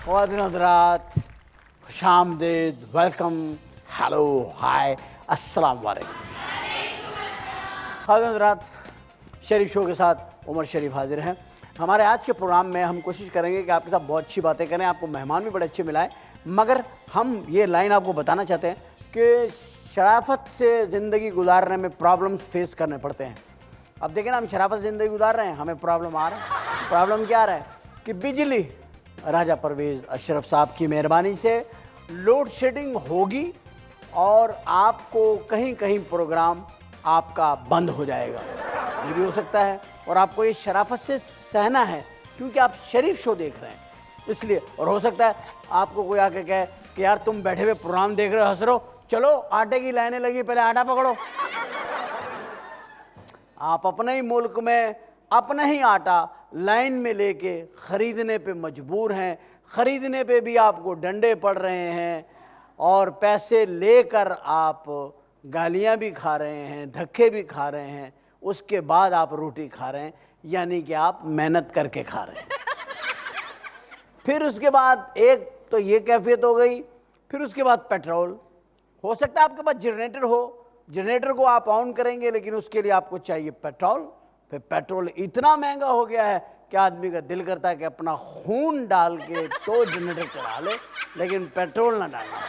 ख्वातीन हज़रात, खुशामदीद, welcome, hello, हाय, अस्सलाम वालेकुम। ख्वातीन हज़रात, शरीफ show के साथ उमर शरीफ हाजिर हैं। हमारे आज के प्रोग्राम में हम कोशिश करेंगे कि आपके साथ बहुत अच्छी बातें करें, आपको मेहमान भी बड़े अच्छे मिलाएं, मगर हम ये लाइन आपको बताना चाहते हैं कि शराफत से ज़िंदगी गुजारने में प्रॉब्लम फेस करने पड़ते हैं। अब देखें ना, हम शराफत से ज़िंदगी गुजार रहे हैं, हमें प्रॉब्लम आ रहा है। प्रॉब्लम क्या आ रहा है कि बिजली राजा परवेज़ अशरफ साहब की मेहरबानी से लोड शेडिंग होगी और आपको कहीं कहीं प्रोग्राम आपका बंद हो जाएगा। ये भी हो सकता है और आपको ये शराफत से सहना है क्योंकि आप शरीफ शो देख रहे हैं इसलिए। और हो सकता है आपको कोई आके कहे कि यार तुम बैठे हुए प्रोग्राम देख रहे हो, हंस रहे हो, चलो आटे की लाइनें लगी, पहले आटा पकड़ो। आप अपने ही मुल्क में अपना ही आटा लाइन में लेके ख़रीदने पे मजबूर हैं, ख़रीदने पे भी आपको डंडे पड़ रहे हैं और पैसे लेकर आप गालियां भी खा रहे हैं, धक्के भी खा रहे हैं, उसके बाद आप रोटी खा रहे हैं, यानी कि आप मेहनत करके खा रहे हैं। फिर उसके बाद एक तो ये कैफियत हो गई, फिर उसके बाद पेट्रोल। हो सकता है आपके पास जनरेटर हो, जनरेटर को आप ऑन करेंगे लेकिन उसके लिए आपको चाहिए पेट्रोल। फिर पेट्रोल इतना महंगा हो गया है कि आदमी का दिल करता है कि अपना खून डाल के तो जनरेटर चला ले लेकिन पेट्रोल ना डालना।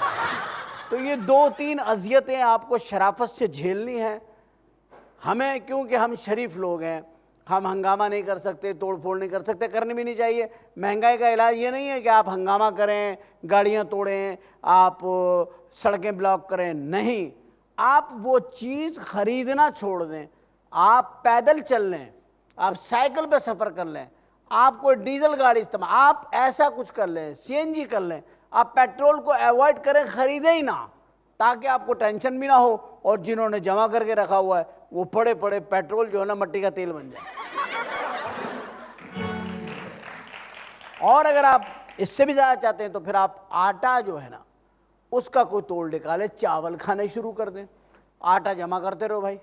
तो ये 2-3 अजियतें आपको शराफत से झेलनी है। हमें, क्योंकि हम शरीफ लोग हैं, हम हंगामा नहीं कर सकते, तोड़ फोड़ नहीं कर सकते, करनी भी नहीं चाहिए। महंगाई का इलाज ये नहीं है कि आप हंगामा करें, गाड़ियाँ तोड़ें, आप सड़कें ब्लॉक करें, नहीं। आप वो चीज़ खरीदना छोड़ दें, आप पैदल चल लें, आप साइकिल पे सफ़र कर लें, आप कोई डीजल गाड़ी इस्तेमाल, आप ऐसा कुछ कर लें, सीएनजी कर लें, आप पेट्रोल को अवॉइड करें, ख़रीदें ही ना, ताकि आपको टेंशन भी ना हो और जिन्होंने जमा करके रखा हुआ है वो पड़े पड़े पेट्रोल जो है ना मट्टी का तेल बन जाए। और अगर आप इससे भी ज़्यादा चाहते हैं तो फिर आप आटा जो है ना उसका कोई तोड़ निकाले, चावल खाने शुरू कर दें, आटा जमा करते रहो भाई।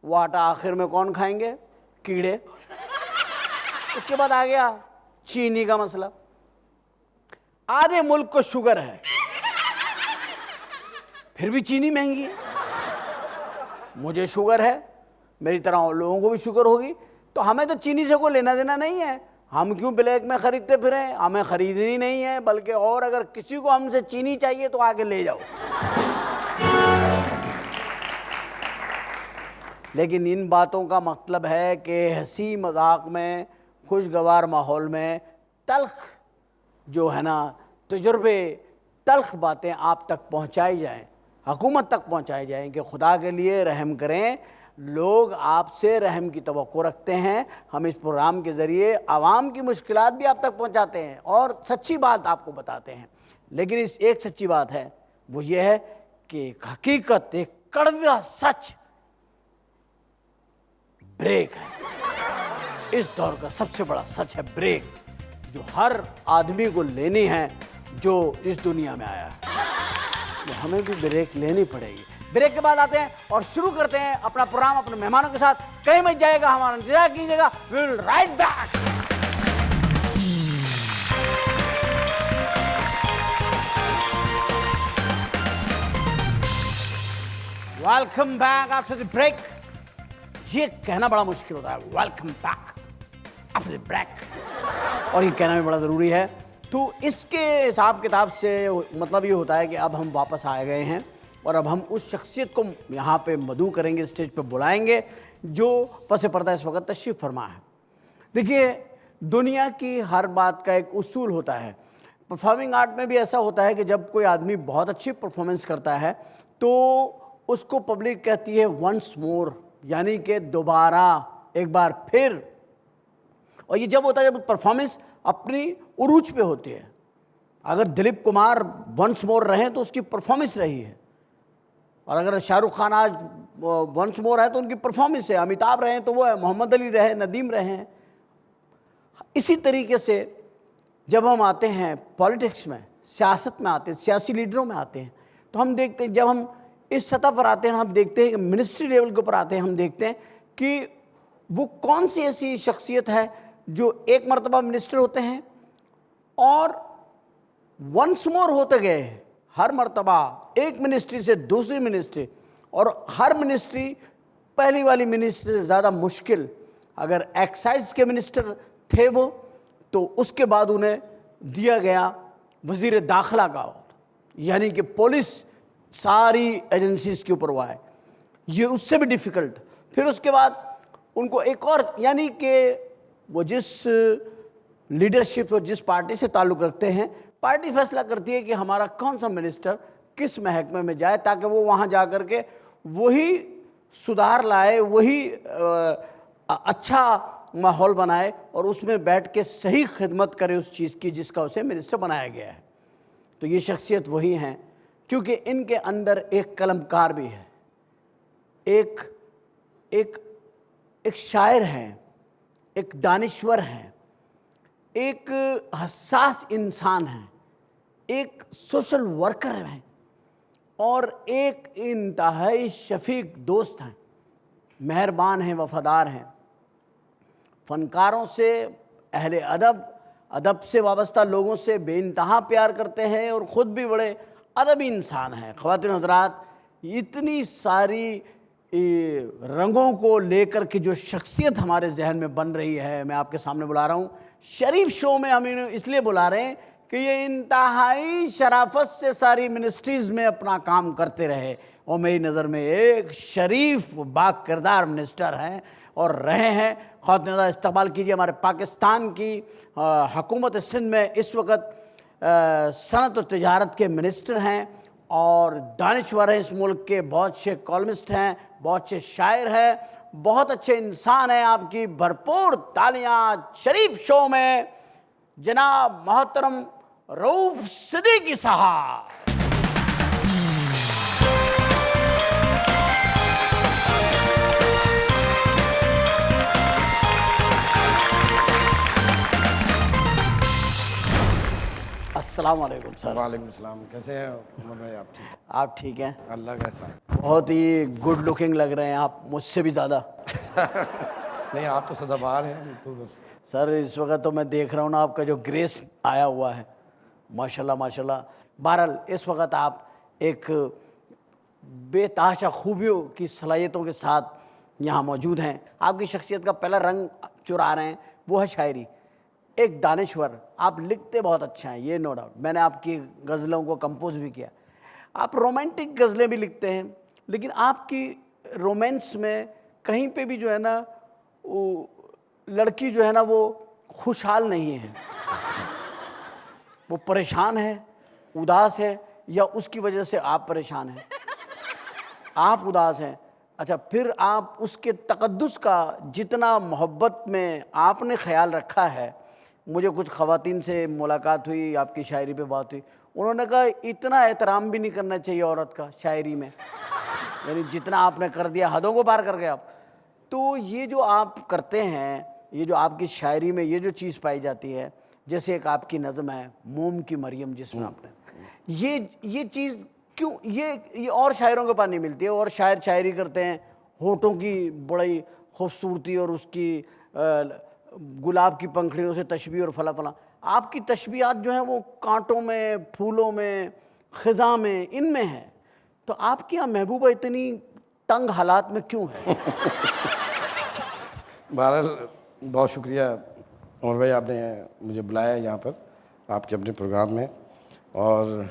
वो आटा आखिर में कौन खाएंगे? कीड़े। उसके बाद आ गया चीनी का मसला। आधे मुल्क को शुगर है फिर भी चीनी महंगी है। मुझे शुगर है, मेरी तरह लोगों को भी शुगर होगी, तो हमें तो चीनी से कोई लेना देना नहीं है, हम क्यों ब्लैक में खरीदते फिरें? हमें खरीदनी नहीं है, बल्कि और अगर किसी को हमसे चीनी चाहिए तो आके ले जाओ। लेकिन इन बातों का मतलब है कि हंसी मजाक में, खुशगवार माहौल में तल्ख जो है ना तजुर्बे, तल्ख बातें आप तक पहुंचाई जाएं, हुकूमत तक पहुंचाई जाएं कि खुदा के लिए रहम करें, लोग आपसे रहम की तवक्को रखते हैं। हम इस प्रोग्राम के ज़रिए आवाम की मुश्किलात भी आप तक पहुंचाते हैं और सच्ची बात आपको बताते हैं। लेकिन इस एक सच्ची बात है, वो ये है कि एक हकीकत, एक कड़वा सच ब्रेक है। इस दौर का सबसे बड़ा सच है ब्रेक, जो हर आदमी को लेनी है जो इस दुनिया में आया है। तो हमें भी ब्रेक लेनी पड़ेगी। ब्रेक के बाद आते हैं और शुरू करते हैं अपना प्रोग्राम अपने मेहमानों के साथ। कहीं मत जाएगा, हमारा इंतजार कीजिएगा। We will right back. Welcome back after the break. ये कहना बड़ा मुश्किल होता है, welcome back after the break, और ये कहना भी बड़ा ज़रूरी है। तो इसके हिसाब किताब से मतलब ये होता है कि अब हम वापस आ गए हैं और अब हम उस शख्सियत को यहाँ पे मदऊ करेंगे, स्टेज पे बुलाएंगे जो पस पर्दा इस वक्त तशरीफ़ फरमा है। देखिए, दुनिया की हर बात का एक उसूल होता है। परफॉर्मिंग आर्ट में भी ऐसा होता है कि जब कोई आदमी बहुत अच्छी परफॉर्मेंस करता है तो उसको पब्लिक कहती है वंस मोर, यानी कि दोबारा, एक बार फिर। और ये जब होता है जब परफॉर्मेंस अपनी उरूज पे होती है। अगर दिलीप कुमार वंस मोर रहे तो उसकी परफॉर्मेंस रही है, और अगर शाहरुख खान आज वंस मोर है तो उनकी परफॉर्मेंस है, अमिताभ रहे तो वो है, मोहम्मद अली रहे, नदीम रहे हैं। इसी तरीके से जब हम आते हैं पॉलिटिक्स में, सियासत में आते हैं, सियासी लीडरों में आते हैं, तो हम देखते हैं, जब हम इस सतह पर आते हैं, हम देखते हैं कि मिनिस्ट्री लेवल के ऊपर आते हैं, हम देखते हैं कि वो कौन सी ऐसी शख्सियत है जो एक मरतबा मिनिस्टर होते हैं और वंस मोर होते गए हर मर्तबा एक मिनिस्ट्री से दूसरी मिनिस्ट्री, और हर मिनिस्ट्री पहली वाली मिनिस्ट्री से ज़्यादा मुश्किल। अगर एक्साइज के मिनिस्टर थे वो, तो उसके बाद उन्हें दिया गया वजीर दाखिला का, यानी कि पुलिस सारी एजेंसीज के ऊपर हुआ है, ये उससे भी डिफ़िकल्ट। फिर उसके बाद उनको एक और, यानी कि वो जिस लीडरशिप और जिस पार्टी से ताल्लुक़ रखते हैं, पार्टी फैसला करती है कि हमारा कौन सा मिनिस्टर किस महकमे में जाए, ताकि वो वहाँ जा कर के वही सुधार लाए, वही अच्छा माहौल बनाए और उसमें बैठ के सही खिदमत करे उस चीज़ की जिसका उसे मिनिस्टर बनाया गया है। तो ये शख्सियत वही हैं, क्योंकि इनके अंदर एक कलमकार भी है, एक एक एक शायर हैं, एक दानिश्वर हैं, एक हसास इंसान हैं, एक सोशल वर्कर हैं और एक इंतहाई शफीक दोस्त हैं, मेहरबान हैं, वफादार हैं। फ़नकारों से, अहले अदब, अदब से वाबस्ता लोगों से बेइंतहा प्यार करते हैं और ख़ुद भी बड़े अदबी इंसान हैं। ख़वातीन हज़रात, इतनी सारी रंगों को लेकर के जो शख्सियत हमारे जहन में बन रही है, मैं आपके सामने बुला रहा हूँ। शरीफ शो में हम इन्हें इसलिए बुला रहे हैं कि ये इंतहाई शराफत से सारी मिनिस्ट्रीज़ में अपना काम करते रहे, और मेरी नज़र में एक शरीफ बाकिरदार मिनिस्टर हैं और रहे हैं। ख़वातीन इस्तक़बाल कीजिए हमारे पाकिस्तान की हुकूमत सिंध में इस वक्त सनत और तिजारत के मिनिस्टर हैं और दानिश्वर हैं इस मुल्क के, बहुत से कॉलमिस्ट हैं, बहुत से शायर हैं, बहुत अच्छे इंसान हैं। आपकी भरपूर तालियां शरीफ शो में जनाब मोहतरम रऊफ सिद्दीकी साहब। अस्सलाम वालेकुम सर। वालेकुम सलाम। कैसे हैं उमर भाई? आप ठीक? आप ठीक हैं? अल्लाह का एहसान। बहुत ही गुड लुकिंग लग रहे हैं आप, मुझसे भी ज़्यादा। नहीं, आप तो सदाबहार हैं तो बस। सर इस वक्त तो मैं देख रहा हूँ ना, आपका जो ग्रेस आया हुआ है, माशाल्लाह माशाल्लाह। बहरहाल इस वक्त आप एक बेतहाशा खूबियों की सलाहियतों के साथ यहाँ मौजूद हैं। आपकी शख्सियत का पहला रंग चुरा रहे हैं वो है शायरी। एक दानिश्वर, आप लिखते बहुत अच्छा हैं, ये नो डाउट। मैंने आपकी गज़लों को कंपोज भी किया। आप रोमांटिक गज़लें भी लिखते हैं, लेकिन आपकी रोमांस में कहीं पे भी जो है ना, वो लड़की जो है ना वो खुशहाल नहीं है, वो परेशान है, उदास है, या उसकी वजह से आप परेशान हैं, आप उदास हैं। अच्छा, फिर आप उसके तक़द्दुस का जितना मोहब्बत में आपने ख्याल रखा है, मुझे कुछ ख़वातीन से मुलाकात हुई, आपकी शायरी पे बात हुई, उन्होंने कहा इतना एहतराम भी नहीं करना चाहिए औरत का शायरी में, यानी जितना आपने कर दिया हदों को पार कर गए आप। तो ये जो आप करते हैं, ये जो आपकी शायरी में ये जो चीज़ पाई जाती है, जैसे एक आपकी नज़म है मोम की मरियम, जिसमें आपने ये चीज़ क्यों ये और शायरों के पास नहीं मिलती है। और शायर शायरी करते हैं, होठों की बड़ी खूबसूरती और उसकी गुलाब की पंखड़ियों से तशबीह और फला फला। आपकी तशबीहात जो हैं वो कांटों में, फूलों में, ख़ज़ा में, इनमें है। तो आपके यहाँ महबूबा इतनी तंग हालात में क्यों है? बहरहाल बहुत शुक्रिया उमर भाई, आपने मुझे बुलाया यहाँ पर आपके अपने प्रोग्राम में, और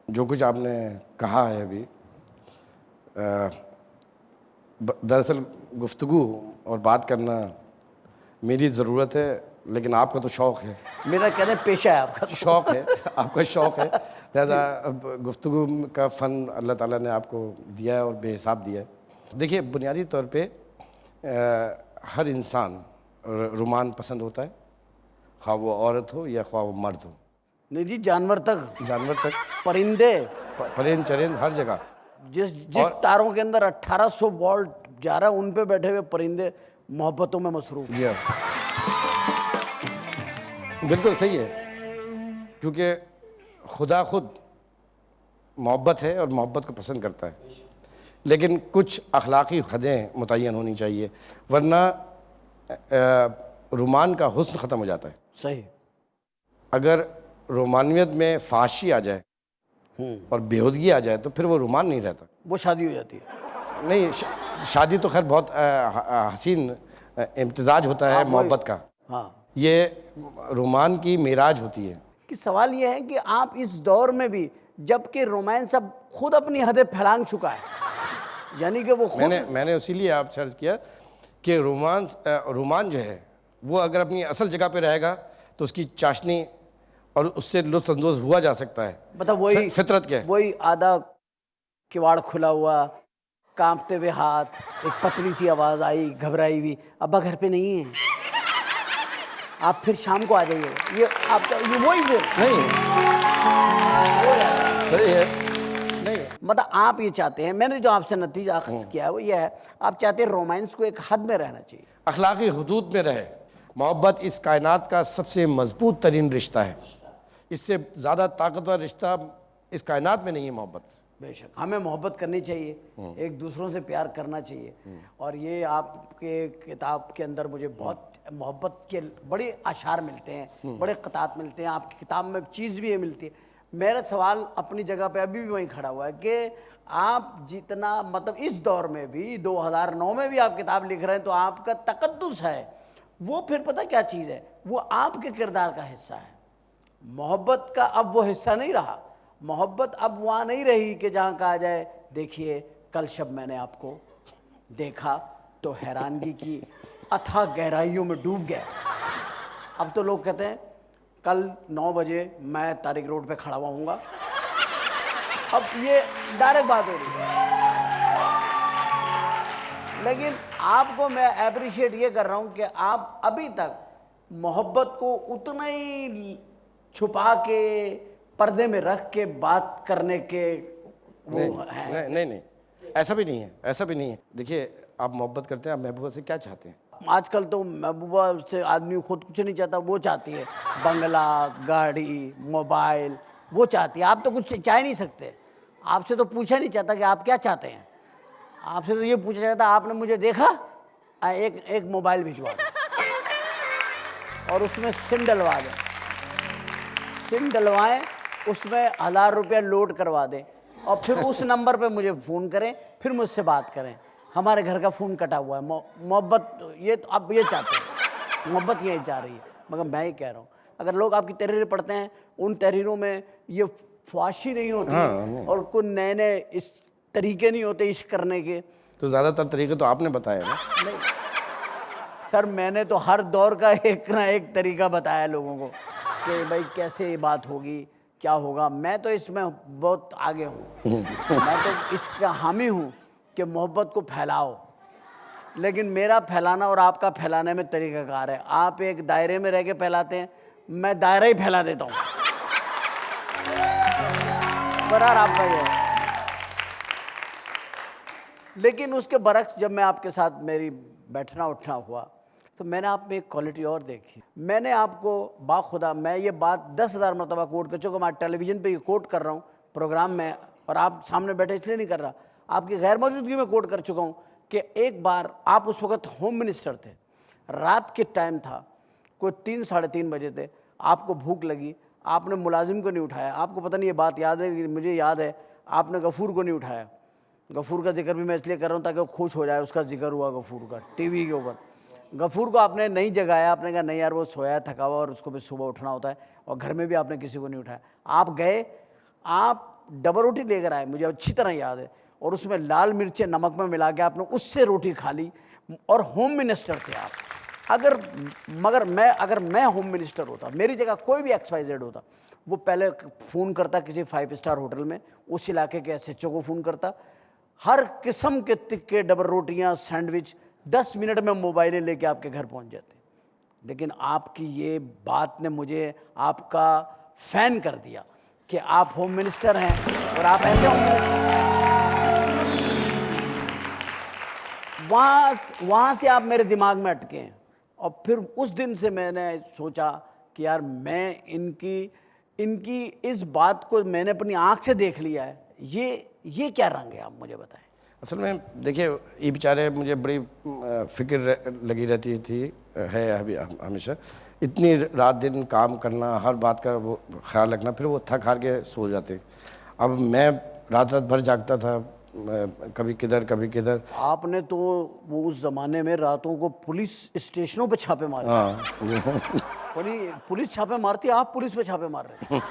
जो कुछ आपने कहा है अभी, दरअसल गुफ्तगू और बात करना मेरी ज़रूरत है, लेकिन आपका तो शौक़ है। मेरा कहने पेशा है, आपका शौक़ है, आपका शौक़ है, लिहाजा गुफ्तगू का फ़न अल्लाह ताला ने आपको दिया है और बेहिसाब दिया है। देखिए, बुनियादी तौर पे हर इंसान रोमान पसंद होता है, ख्वाह वो औरत हो या ख्वाह वो मर्द हो। नहीं जी, जानवर तक, परिंदे, परिंद चरिंद हर जगह। जिस तारों के अंदर 1800 वोल्ट जा रहा है, उन पे बैठे हुए परिंदे मोहब्बतों में मसरूफ़। जी हाँ, बिल्कुल सही है, क्योंकि खुदा खुद मोहब्बत है और मोहब्बत को पसंद करता है, लेकिन कुछ अखलाक़ी हदें मुतय्यन होनी चाहिए, वरना रुमान का हुस्न ख़त्म हो जाता है। सही। अगर रोमानियत में फाशी आ जाए और बेहूदगी आ जाए तो फिर वो रोमान नहीं रहता। वो शादी हो जाती है। नहीं, शादी तो खैर बहुत हसीन इम्तिजाज होता है मोहब्बत का। हाँ, ये रोमान की मेराज होती है। कि सवाल ये है कि आप इस दौर में भी, जबकि रोमांस अब खुद अपनी हदें फैलान चुका है, यानी कि वो खुद मैंने इसीलिए आप सर्च किया कि रोमान जो है वो अगर अपनी असल जगह पे रहेगा तो उसकी चाशनी और उससे लुत्फानंदोज हुआ जा सकता है। मतलब वही फितरत क्या है? वही आधा किवाड़ खुला हुआ, कांपते हुए हाथ, एक पतली सी आवाज आई घबराई हुई, अब्बा घर पे नहीं है, आप फिर शाम को आ जाइए। ये आपका ये वही वो नहीं, सही है। नहीं, मतलब आप ये चाहते हैं, मैंने जो आपसे नतीजा अख्ज़ किया है वो ये है, आप चाहते हैं रोमांस को एक हद में रहना चाहिए, अखलाकी हुदूद में रहे। मोहब्बत इस कायनात का सबसे मजबूत तरीन रिश्ता है। इससे ज़्यादा ताकतवर रिश्ता इस कायनात में नहीं है मोहब्बत। बेशक हमें मोहब्बत करनी चाहिए, एक दूसरों से प्यार करना चाहिए। और ये आपके किताब के अंदर मुझे बहुत मोहब्बत के बड़े आशार मिलते हैं, बड़े क़तात मिलते हैं, आपकी किताब में चीज़ भी ये मिलती है। मेरा सवाल अपनी जगह पे अभी भी वहीं खड़ा हुआ है कि आप जितना, मतलब इस दौर में भी 2009 में भी आप किताब लिख रहे हैं तो आपका तकद्दुस है, वो फिर पता क्या चीज़ है, वो आपके किरदार का हिस्सा है। मोहब्बत का अब वो हिस्सा नहीं रहा। मोहब्बत अब वहाँ नहीं रही कि जहाँ कहा जाए देखिए कल शब मैंने आपको देखा तो हैरानगी की अथाह गहराइयों में डूब गया। अब तो लोग कहते हैं कल 9 बजे मैं तारिक रोड पे खड़ा हुआ हूँगा। अब ये डायरेक्ट बात हो रही है। लेकिन आपको मैं अप्रिशिएट ये कर रहा हूँ कि आप अभी तक मोहब्बत को उतना ही छुपा के पर्दे में रख के बात करने के वो हैं। नहीं, ऐसा भी नहीं है, ऐसा भी नहीं है। देखिए, आप मोहब्बत करते हैं, आप महबूबा से क्या चाहते हैं? आजकल तो महबूबा से आदमी खुद कुछ नहीं चाहता, वो चाहती है बंगला, गाड़ी, मोबाइल, वो चाहती है। आप तो कुछ चाह नहीं सकते। आपसे तो पूछा नहीं चाहता कि आप क्या चाहते हैं। आपसे तो ये पूछा जाता आपने मुझे देखा, एक मोबाइल भिजवा दो और उसमें सिम डलवा दें, सिम डलवाएं, उसमें 1000 रुपया लोड करवा दें और फिर उस नंबर पे मुझे फ़ोन करें, फिर मुझसे बात करें। हमारे घर का फ़ोन कटा हुआ है। मोहब्बत ये तो अब ये चाहते हैं, मोहब्बत यही चाह रही है। मगर मैं ही कह रहा हूँ, अगर लोग आपकी तहरीरें पढ़ते हैं, उन तहरीरों में ये ख्वाहिशी नहीं होती और कुछ नए नए इस तरीके नहीं होते इश्क करने के। तो ज़्यादातर तरीके तो आपने बताया ना। नहीं सर, मैंने तो हर दौर का एक ना एक तरीका बताया लोगों को कि भाई कैसे ये बात होगी, क्या होगा। मैं तो इसमें बहुत आगे हूँ। मैं तो इसका हामी हूँ कि मोहब्बत को फैलाओ, लेकिन मेरा फैलाना और आपका फैलाने में तरीक़ाकार है। आप एक दायरे में रह के फैलाते हैं, मैं दायरा ही फैला देता हूँ। बराबर आपका ये है। लेकिन उसके बरक्स जब मैं आपके साथ मेरी बैठना उठना हुआ तो मैंने आप में एक क्वालिटी और देखी। मैंने आपको बाखुदा, मैं ये बात 10,000 मरतबा कोट कर चुका, मैं टेलीविज़न पे ये कोट कर रहा हूँ प्रोग्राम में, और आप सामने बैठे इसलिए नहीं कर रहा, आपकी गैर मौजूदगी में कोट कर चुका हूँ कि एक बार आप उस वक्त होम मिनिस्टर थे, रात के टाइम था, कोई 3 साढ़े 3 बजे थे, आपको भूख लगी, आपने मुलाजिम को नहीं उठाया। आपको पता नहीं ये बात याद है, मुझे याद है, आपने गफूर को नहीं उठाया। गफूर का जिक्र भी मैं इसलिए कर रहा हूँ ताकि वो खुश हो जाए, उसका जिक्र हुआ गफूर का टीवी के ऊपर। गफूर को आपने नहीं जगाया, आपने कहा नहीं यार वो सोया है, थका हुआ, और उसको भी सुबह उठना होता है, और घर में भी आपने किसी को नहीं उठाया। आप गए, आप डबल रोटी लेकर आए, मुझे अच्छी तरह याद है, और उसमें लाल मिर्चें नमक में मिला के आपने उससे रोटी खा ली, और होम मिनिस्टर थे आप। अगर मैं होम मिनिस्टर होता, मेरी जगह कोई भी XYZ होता, वो पहले फ़ोन करता किसी 5 स्टार होटल में, उस इलाके के SHO को फ़ोन करता, हर किस्म के तिक्के, डबल रोटियां, सैंडविच 10 मिनट में मोबाइलें लेके आपके घर पहुंच जाते। लेकिन आपकी ये बात ने मुझे आपका फ़ैन कर दिया कि आप होम मिनिस्टर हैं और आप ऐसे होम मिनिस्टर। वहाँ से आप मेरे दिमाग में अटके हैं, और फिर उस दिन से मैंने सोचा कि यार मैं इनकी इस बात को मैंने अपनी आँख से देख लिया है। ये क्या रंग है, आप मुझे बताएं। असल में देखिए, ये बेचारे, मुझे बड़ी फिक्र लगी रहती थी, है अभी हमेशा इतनी रात दिन काम करना, हर बात का वो ख्याल रखना, फिर वो थक हार के सो जाते। अब मैं रात रात भर जागता था, कभी किधर कभी किधर। आपने तो वो उस जमाने में रातों को पुलिस स्टेशनों पे छापे मारे। हाँ पुलिस छापे मारती, आप पुलिस पे छापे मार रहे हैं।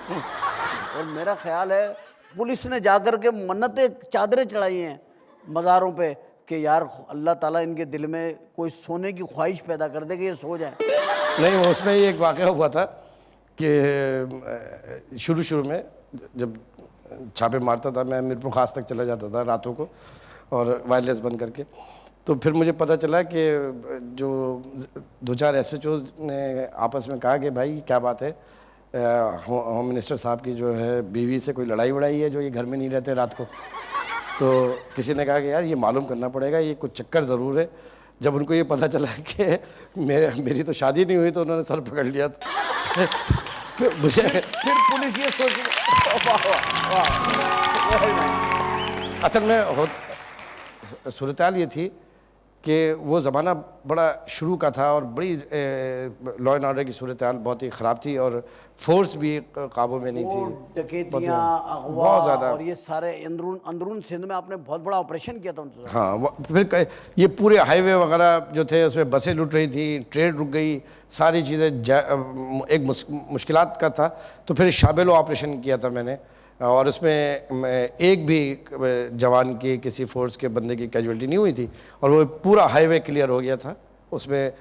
और मेरा ख्याल है पुलिस ने जाकर के मन्नतें चादरें चढ़ाई हैं मज़ारों पे कि यार अल्लाह ताला इनके दिल में कोई सोने की ख्वाहिश पैदा कर दे कि ये सो जाए। नहीं, वो उसमें ही एक वाक़या हुआ था कि शुरू शुरू में जब छापे मारता था मैं, मीरपुर खास तक चला जाता था रातों को और वायरलेस बंद करके। तो फिर मुझे पता चला कि जो 2-4 SHOs ने आपस में कहा कि भाई क्या बात है, होम मिनिस्टर साहब की जो है बीवी से कोई लड़ाई वड़ाई है जो ये घर में नहीं रहते रात को। तो किसी ने कहा कि यार ये मालूम करना पड़ेगा, ये कुछ चक्कर ज़रूर है। जब उनको ये पता चला कि मेरी तो शादी नहीं हुई तो उन्होंने सर पकड़ लिया था। मुझे फिर पुलिस ये सोच असल में सूरत-ए-हाल ये थी कि वो ज़माना बड़ा शुरू का था और बड़ी लॉ एंड ऑर्डर की सूरत-ए-हाल बहुत ही ख़राब थी और फोर्स भी काबू में नहीं थी। डकैतियां, अगवा बहुत ज़्यादा। और ये सारे अंदरून सिंध में आपने बहुत बड़ा ऑपरेशन किया था उनसे। हाँ, फिर ये पूरे हाईवे वगैरह जो थे उसमें बसें लूट रही थी, ट्रेन रुक गई, सारी चीज़ें एक मुश्किलात का था। तो फिर शाबेलो ऑपरेशन किया था मैंने और उसमें एक भी जवान की, किसी फोर्स के बंदे की कैजुअल्टी नहीं हुई थी और वो पूरा हाईवे क्लियर हो गया था। उसमें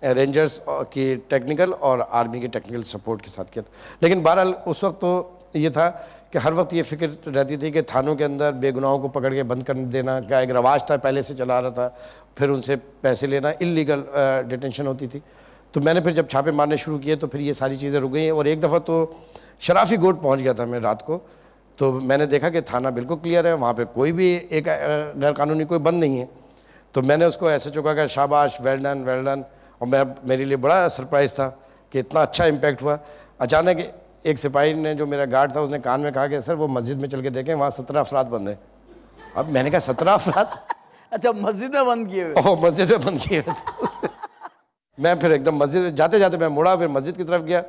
रेंजर्स की टेक्निकल और आर्मी की टेक्निकल सपोर्ट के साथ किया था। लेकिन बहरहाल उस वक्त तो ये था कि हर वक्त ये फिक्र रहती थी कि थानों के अंदर बेगुनाहों को पकड़ के बंद कर देना का एक रवाज था, पहले से चला रहा था। फिर उनसे पैसे लेना, इल्लीगल डिटेंशन होती थी। तो मैंने फिर जब छापे मारने शुरू किए तो फिर ये सारी चीज़ें रुक गई। और एक दफ़ा तो शराफी गोट पहुँच गया था मैं रात को, तो मैंने देखा कि थाना बिल्कुल क्लियर है, वहाँ पे कोई भी एक गैर कानूनी कोई बंद नहीं है। तो मैंने उसको SHO कहा शाबाश, वेल डन वेल डन। और मेरे लिए बड़ा सरप्राइज़ था कि इतना अच्छा इम्पैक्ट हुआ। अचानक एक सिपाही ने, जो मेरा गार्ड था, उसने कान में कहा कि सर वो मस्जिद में चल के देखें, वहाँ 17 अफराद बंद हैं। अब मैंने कहा 17 अफराद? अच्छा, मस्जिद में बंद किए हुए? ओह, मस्जिद में बंद किए हुए थे। मैं फिर एकदम मस्जिद में जाते जाते मैं मुड़ा, फिर मस्जिद की तरफ गया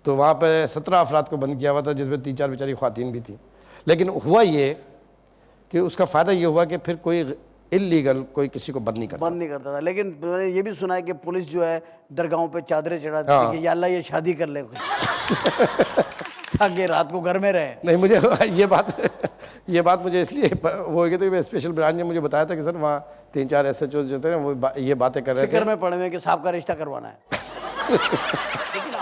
तो वहाँ पे 17 अफराद को बंद किया हुआ था, जिसमें 3-4 बेचारी ख्वातीन भी थी। लेकिन हुआ ये कि उसका फ़ायदा ये हुआ कि फिर कोई इल्लीगल कोई किसी को बंद नहीं करता था। लेकिन मैंने ये भी सुना है कि पुलिस जो है दरगाहों पे चादरें चढ़ाती है कि या अल्लाह ये शादी कर ले ताकि रात को घर में रहे। नहीं, मुझे ये बात मुझे इसलिए वो कि तो स्पेशल ब्रांच ने मुझे बताया था कि सर वहाँ 3-4 SHOs जो थे ना वो ये बातें कर रहे थे, फिक्र में पड़े हुए कि साहब का रिश्ता करवाना है। लेकिन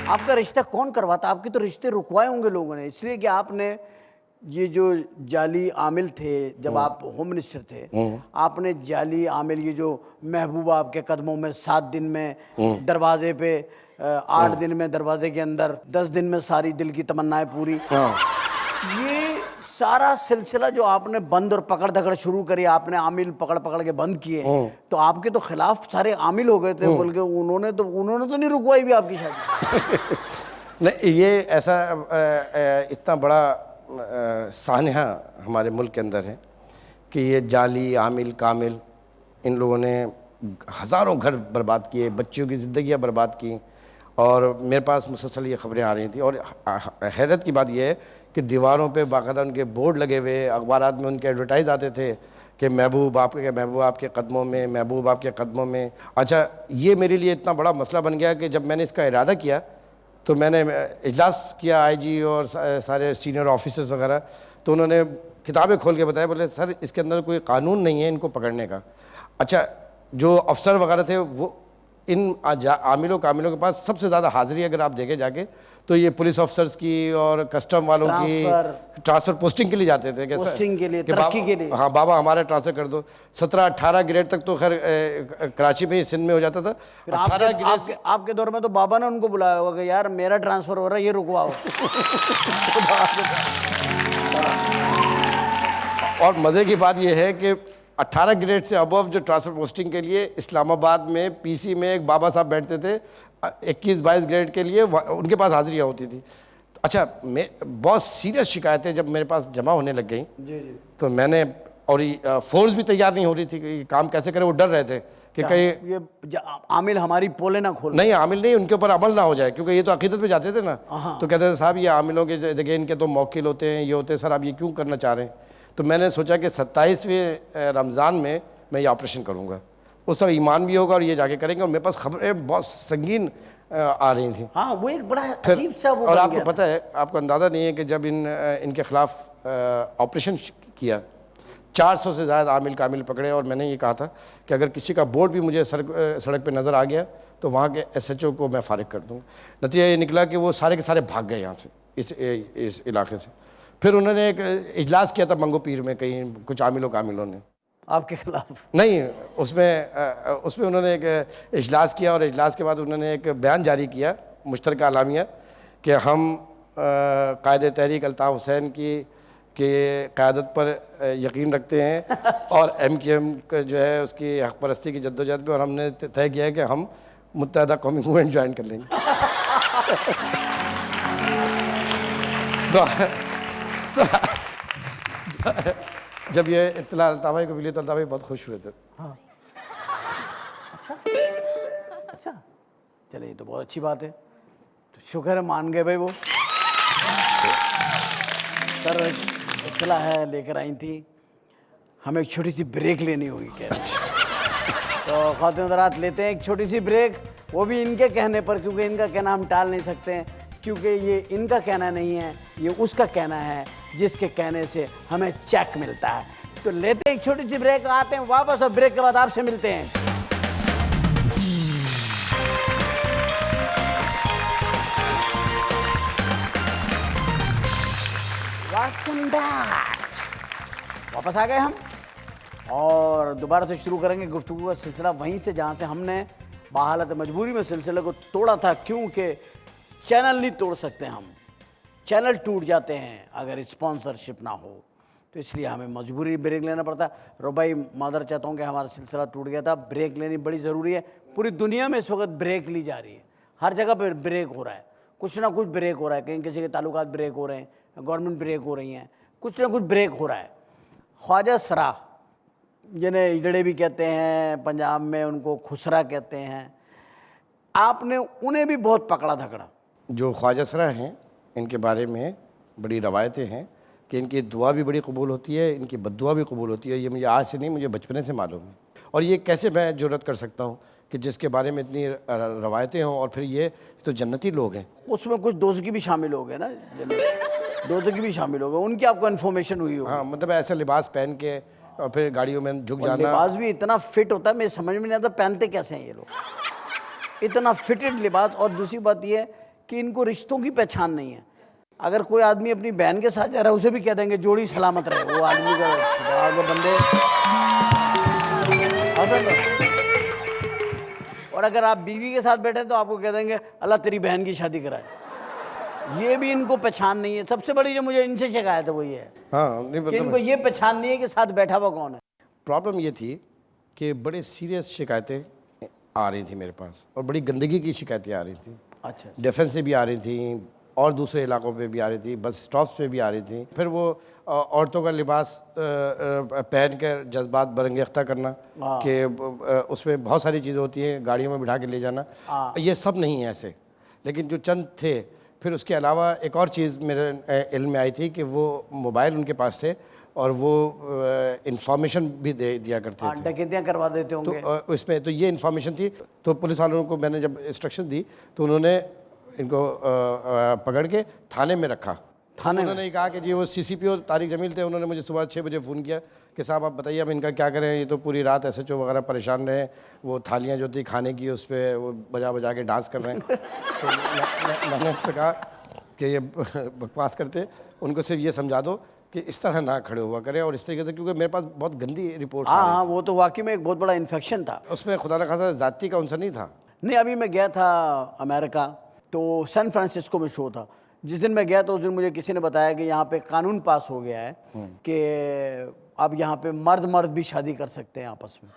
आपका रिश्ता कौन करवाता? आपके तो रिश्ते रुकवाए होंगे लोगों ने, इसलिए कि आपने ये जो जाली आमिल थे, जब आप होम मिनिस्टर थे, आपने जाली आमिल, ये जो महबूबा आपके कदमों में 7 दिन में दरवाजे पे, 8 दिन में दरवाजे के अंदर, 10 दिन में सारी दिल की तमन्नाएं पूरी, ये सारा सिलसिला जो आपने बंद और पकड़ दकड़ शुरू करी, आपने आमिल पकड़ पकड़ के बंद किए, तो आपके तो खिलाफ सारे आमिल हो गए थे, बोल के उन्होंने तो नहीं रुकवाई भी आपकी शादी। नहीं, ये ऐसा इतना बड़ा सान्हा हमारे मुल्क के अंदर है कि ये जाली आमिल कामिल, इन लोगों ने हज़ारों घर बर्बाद किए, बच्चियों की ज़िंदगियाँ बर्बाद की। और मेरे पास मुसलसल ये ख़बरें आ रही थी और हैरत की बात यह है कि दीवारों पे बाकायदा उनके बोर्ड लगे हुए, अखबारात में उनके एडवर्टाइज आते थे कि महबूब आपके कदमों में, महबूब आपके कदमों में। अच्छा, ये मेरे लिए इतना बड़ा मसला बन गया कि जब मैंने इसका इरादा किया तो मैंने इजलास किया IG और सारे सीनियर ऑफिसर्स वगैरह, तो उन्होंने किताबें खोल के बताया, बोले सर इसके अंदर कोई कानून नहीं है इनको पकड़ने का। अच्छा, जो अफसर वगैरह थे वो इन आमिलों कामिलों के पास सबसे ज़्यादा हाज़िरी अगर आप देखें जाके तो ये पुलिस ऑफिसर्स की और कस्टम वालों की ट्रांसफ़र पोस्टिंग के लिए जाते थे, कैसे पोस्टिंग के लिए, तरक्की के लिए। हाँ, बाबा हमारा ट्रांसफ़र कर दो। 17-18 ग्रेड तक तो खैर कराची में ही, सिंध में हो जाता था। 18 ग्रेड आपके दौर में तो बाबा ने उनको बुलाया होगा कि यार मेरा ट्रांसफ़र हो रहा है, ये रुकवाओ। और मज़े की बात यह है कि 18 ग्रेड से अबव जो ट्रांसफ़र पोस्टिंग के लिए इस्लामाबाद में PC में एक बाबा साहब बैठते थे, 21-22 ग्रेड के लिए उनके पास हाजिरियाँ होती थी। अच्छा, मैं बहुत सीरियस शिकायतें जब मेरे पास जमा होने लग गई जी, तो मैंने, और फोर्स भी तैयार नहीं हो रही थी कि काम कैसे करें, वो डर रहे थे कि कहीं ये आमिल हमारी पोले ना खोल। नहीं, आमिल नहीं, उनके ऊपर अमल ना हो जाए, क्योंकि ये तो अकीदत में जाते थे ना, तो कहते थे साहब ये आमिलों के देखिए इनके तो मौकिल होते हैं, ये होते हैं, सर आप ये क्यों करना चाह रहे हैं? तो मैंने सोचा कि 27वें रमज़ान में मैं ये ऑपरेशन करूँगा, उस तरह ईमान भी होगा और ये जाके करेंगे। और मेरे पास खबरें बहुत संगीन आ रही थी। हाँ, वो एक बड़ा अजीब सा वो और बन आपको गया पता है, आपको अंदाज़ा नहीं है कि जब इनके खिलाफ ऑपरेशन किया, 400 से ज़्यादा आमिल कामिल पकड़े, और मैंने ये कहा था कि अगर किसी का बोर्ड भी मुझे सड़क पे नज़र आ गया तो वहाँ के SHO को मैं फारिग कर दूँगा। नतीजा ये निकला कि वो सारे के सारे भाग गए यहाँ से, इस इलाके से। फिर उन्होंने एक इजलास किया था मंगो पीर में, कहीं कुछ आमिलों कामिलों ने आपके खिलाफ। नहीं, उसमें उन्होंने एक इजलास किया, और इजलास के बाद उन्होंने एक बयान जारी किया, मुश्तरका अलामिया, कि हम कायदे तहरीक अल्ताफ़ हुसैन की क़यादत पर यकीन रखते हैं और MKM का जो है उसकी हक़ परस्ती की जद्दोजहद में, और हमने तय किया है कि हम मुत्तहदा कौमी मूवमेंट ज्वाइन कर लेंगे। तो जब ये इत्तला अल्ताफ़ भाई को मिली तो अल्ताफ़ भाई बहुत खुश हुए थे। हाँ, अच्छा, चलिए ये तो बहुत अच्छी बात है, तो शुक्र है मान गए भाई वो। सर इत्तला है लेकर आई थी, हमें एक छोटी सी ब्रेक लेनी होगी क्या? तो ख़वातीन हज़रात लेते हैं एक छोटी सी ब्रेक, वो भी इनके कहने पर, क्योंकि इनका कहना हम टाल नहीं सकते हैं, क्योंकि ये इनका कहना नहीं है, ये उसका कहना है जिसके कहने से हमें चेक मिलता है। तो लेते हैं एक छोटी सी ब्रेक, आते हैं वापस, और ब्रेक के बाद आपसे मिलते हैं। वापस आ गए हम, और दोबारा से शुरू करेंगे गुफ्तगू का सिलसिला वहीं से जहाँ से हमने बहालत मजबूरी में सिलसिले को तोड़ा था, क्योंकि चैनल नहीं तोड़ सकते हम, चैनल टूट जाते हैं अगर स्पॉन्सरशिप ना हो, तो इसलिए हमें मजबूरी ब्रेक लेना पड़ता। रोबाई मादर चाहता हूँ कि हमारा सिलसिला टूट गया था, ब्रेक लेनी बड़ी ज़रूरी है। पूरी दुनिया में इस वक्त ब्रेक ली जा रही है, हर जगह पर ब्रेक हो रहा है, कुछ ना कुछ ब्रेक हो रहा है, कहीं किसी के ताल्लुकात ब्रेक हो रहे हैं, गवर्नमेंट ब्रेक हो रही हैं, कुछ ना कुछ ब्रेक हो रहा है। ख्वाजा सरा, जिन्हें इजड़े भी कहते हैं, पंजाब में उनको खुसरा कहते हैं, आपने उन्हें भी बहुत पकड़ा धकड़ा। जो ख्वाजा सरा हैं, इनके बारे में बड़ी रवायतें हैं कि इनकी दुआ भी बड़ी कबूल होती है, इनकी बद्दुआ भी कबूल होती है। ये मुझे आज से नहीं, मुझे बचपने से मालूम है। और ये कैसे मैं जुर्रत कर सकता हूँ कि जिसके बारे में इतनी रवायतें हों, और फिर ये तो जन्नती लोग हैं। उसमें कुछ दोज़गी भी शामिल हो गए ना, दोज़गी भी शामिल हो गए, उनकी आपको इन्फॉर्मेशन हुई हो? हाँ, मतलब ऐसा लिबास पहन के और फिर गाड़ियों में झुक जाना। लिबास भी इतना फिट होता है, मेरे समझ में नहीं आता पहनते कैसे हैं ये लोग, इतना फिटेड लिबास। और दूसरी बात ये है कि इनको रिश्तों की पहचान नहीं है। अगर कोई आदमी अपनी बहन के साथ जा रहा है, उसे भी कह देंगे जोड़ी सलामत रहे, वो आदमी का बंदे। और अगर आप बीवी के साथ बैठे तो आपको कह देंगे अल्लाह तेरी बहन की शादी कराए। ये भी इनको पहचान नहीं है। सबसे बड़ी जो मुझे इनसे शिकायत है वो ये है, हाँ, नहीं कि इनको ये पहचान नहीं है कि साथ बैठा हुआ कौन है। प्रॉब्लम ये थी कि बड़े सीरियस शिकायतें आ रही थी मेरे पास, और बड़ी गंदगी की शिकायतें आ रही थी। अच्छा, डिफेंस से भी आ रही थी, और दूसरे इलाकों पे भी आ रही थी, बस स्टॉप्स पे भी आ रही थी। फिर वो औरतों का लिबास पहन कर जज्बात बरंगेख्ता करना, कि उसमें बहुत सारी चीज़ें होती हैं, गाड़ियों में बिठा के ले जाना, ये सब नहीं है ऐसे। लेकिन जो चंद थे, फिर उसके अलावा एक और चीज़ मेरे इल्म में आई थी कि वो मोबाइल उनके पास थे, और वो इंफॉर्मेशन भी दे दिया करते थे, डकैतियाँ करवा देते होंगे। तो इसमें तो ये इन्फॉर्मेशन थी। तो पुलिस वालों को मैंने जब इंस्ट्रक्शन दी तो उन्होंने इनको पकड़ के थाने में रखा। थाने में उन्होंने कहा कि जी वो CCPO तारिक जमील थे, उन्होंने मुझे सुबह 6 बजे फ़ोन किया कि साहब आप बताइए अब इनका क्या करें, ये तो पूरी रात SHO वगैरह परेशान रहे, वो थालियाँ जो थी खाने की उस पर वो बजा बजा के डांस कर रहे हैं। तो मैंने उस पर कहा कि ये बकवास करते, उनको सिर्फ ये समझा दो कि इस तरह ना खड़े हुआ करें, और इस तरीके से, क्योंकि मेरे पास बहुत गंदी रिपोर्ट्स आ रही हाँ, वो तो वाकई में एक बहुत बड़ा इन्फेक्शन था उसमें, खुदा न खासा ज़ाती का उनसे नहीं था। नहीं, अभी मैं गया था अमेरिका, तो सैन फ्रांसिस्को में शो था। जिस दिन मैं गया तो उस दिन मुझे किसी ने बताया कि यहाँ पे कानून पास हो गया है कि अब यहाँ पे मर्द मर्द भी शादी कर सकते हैं आपस में।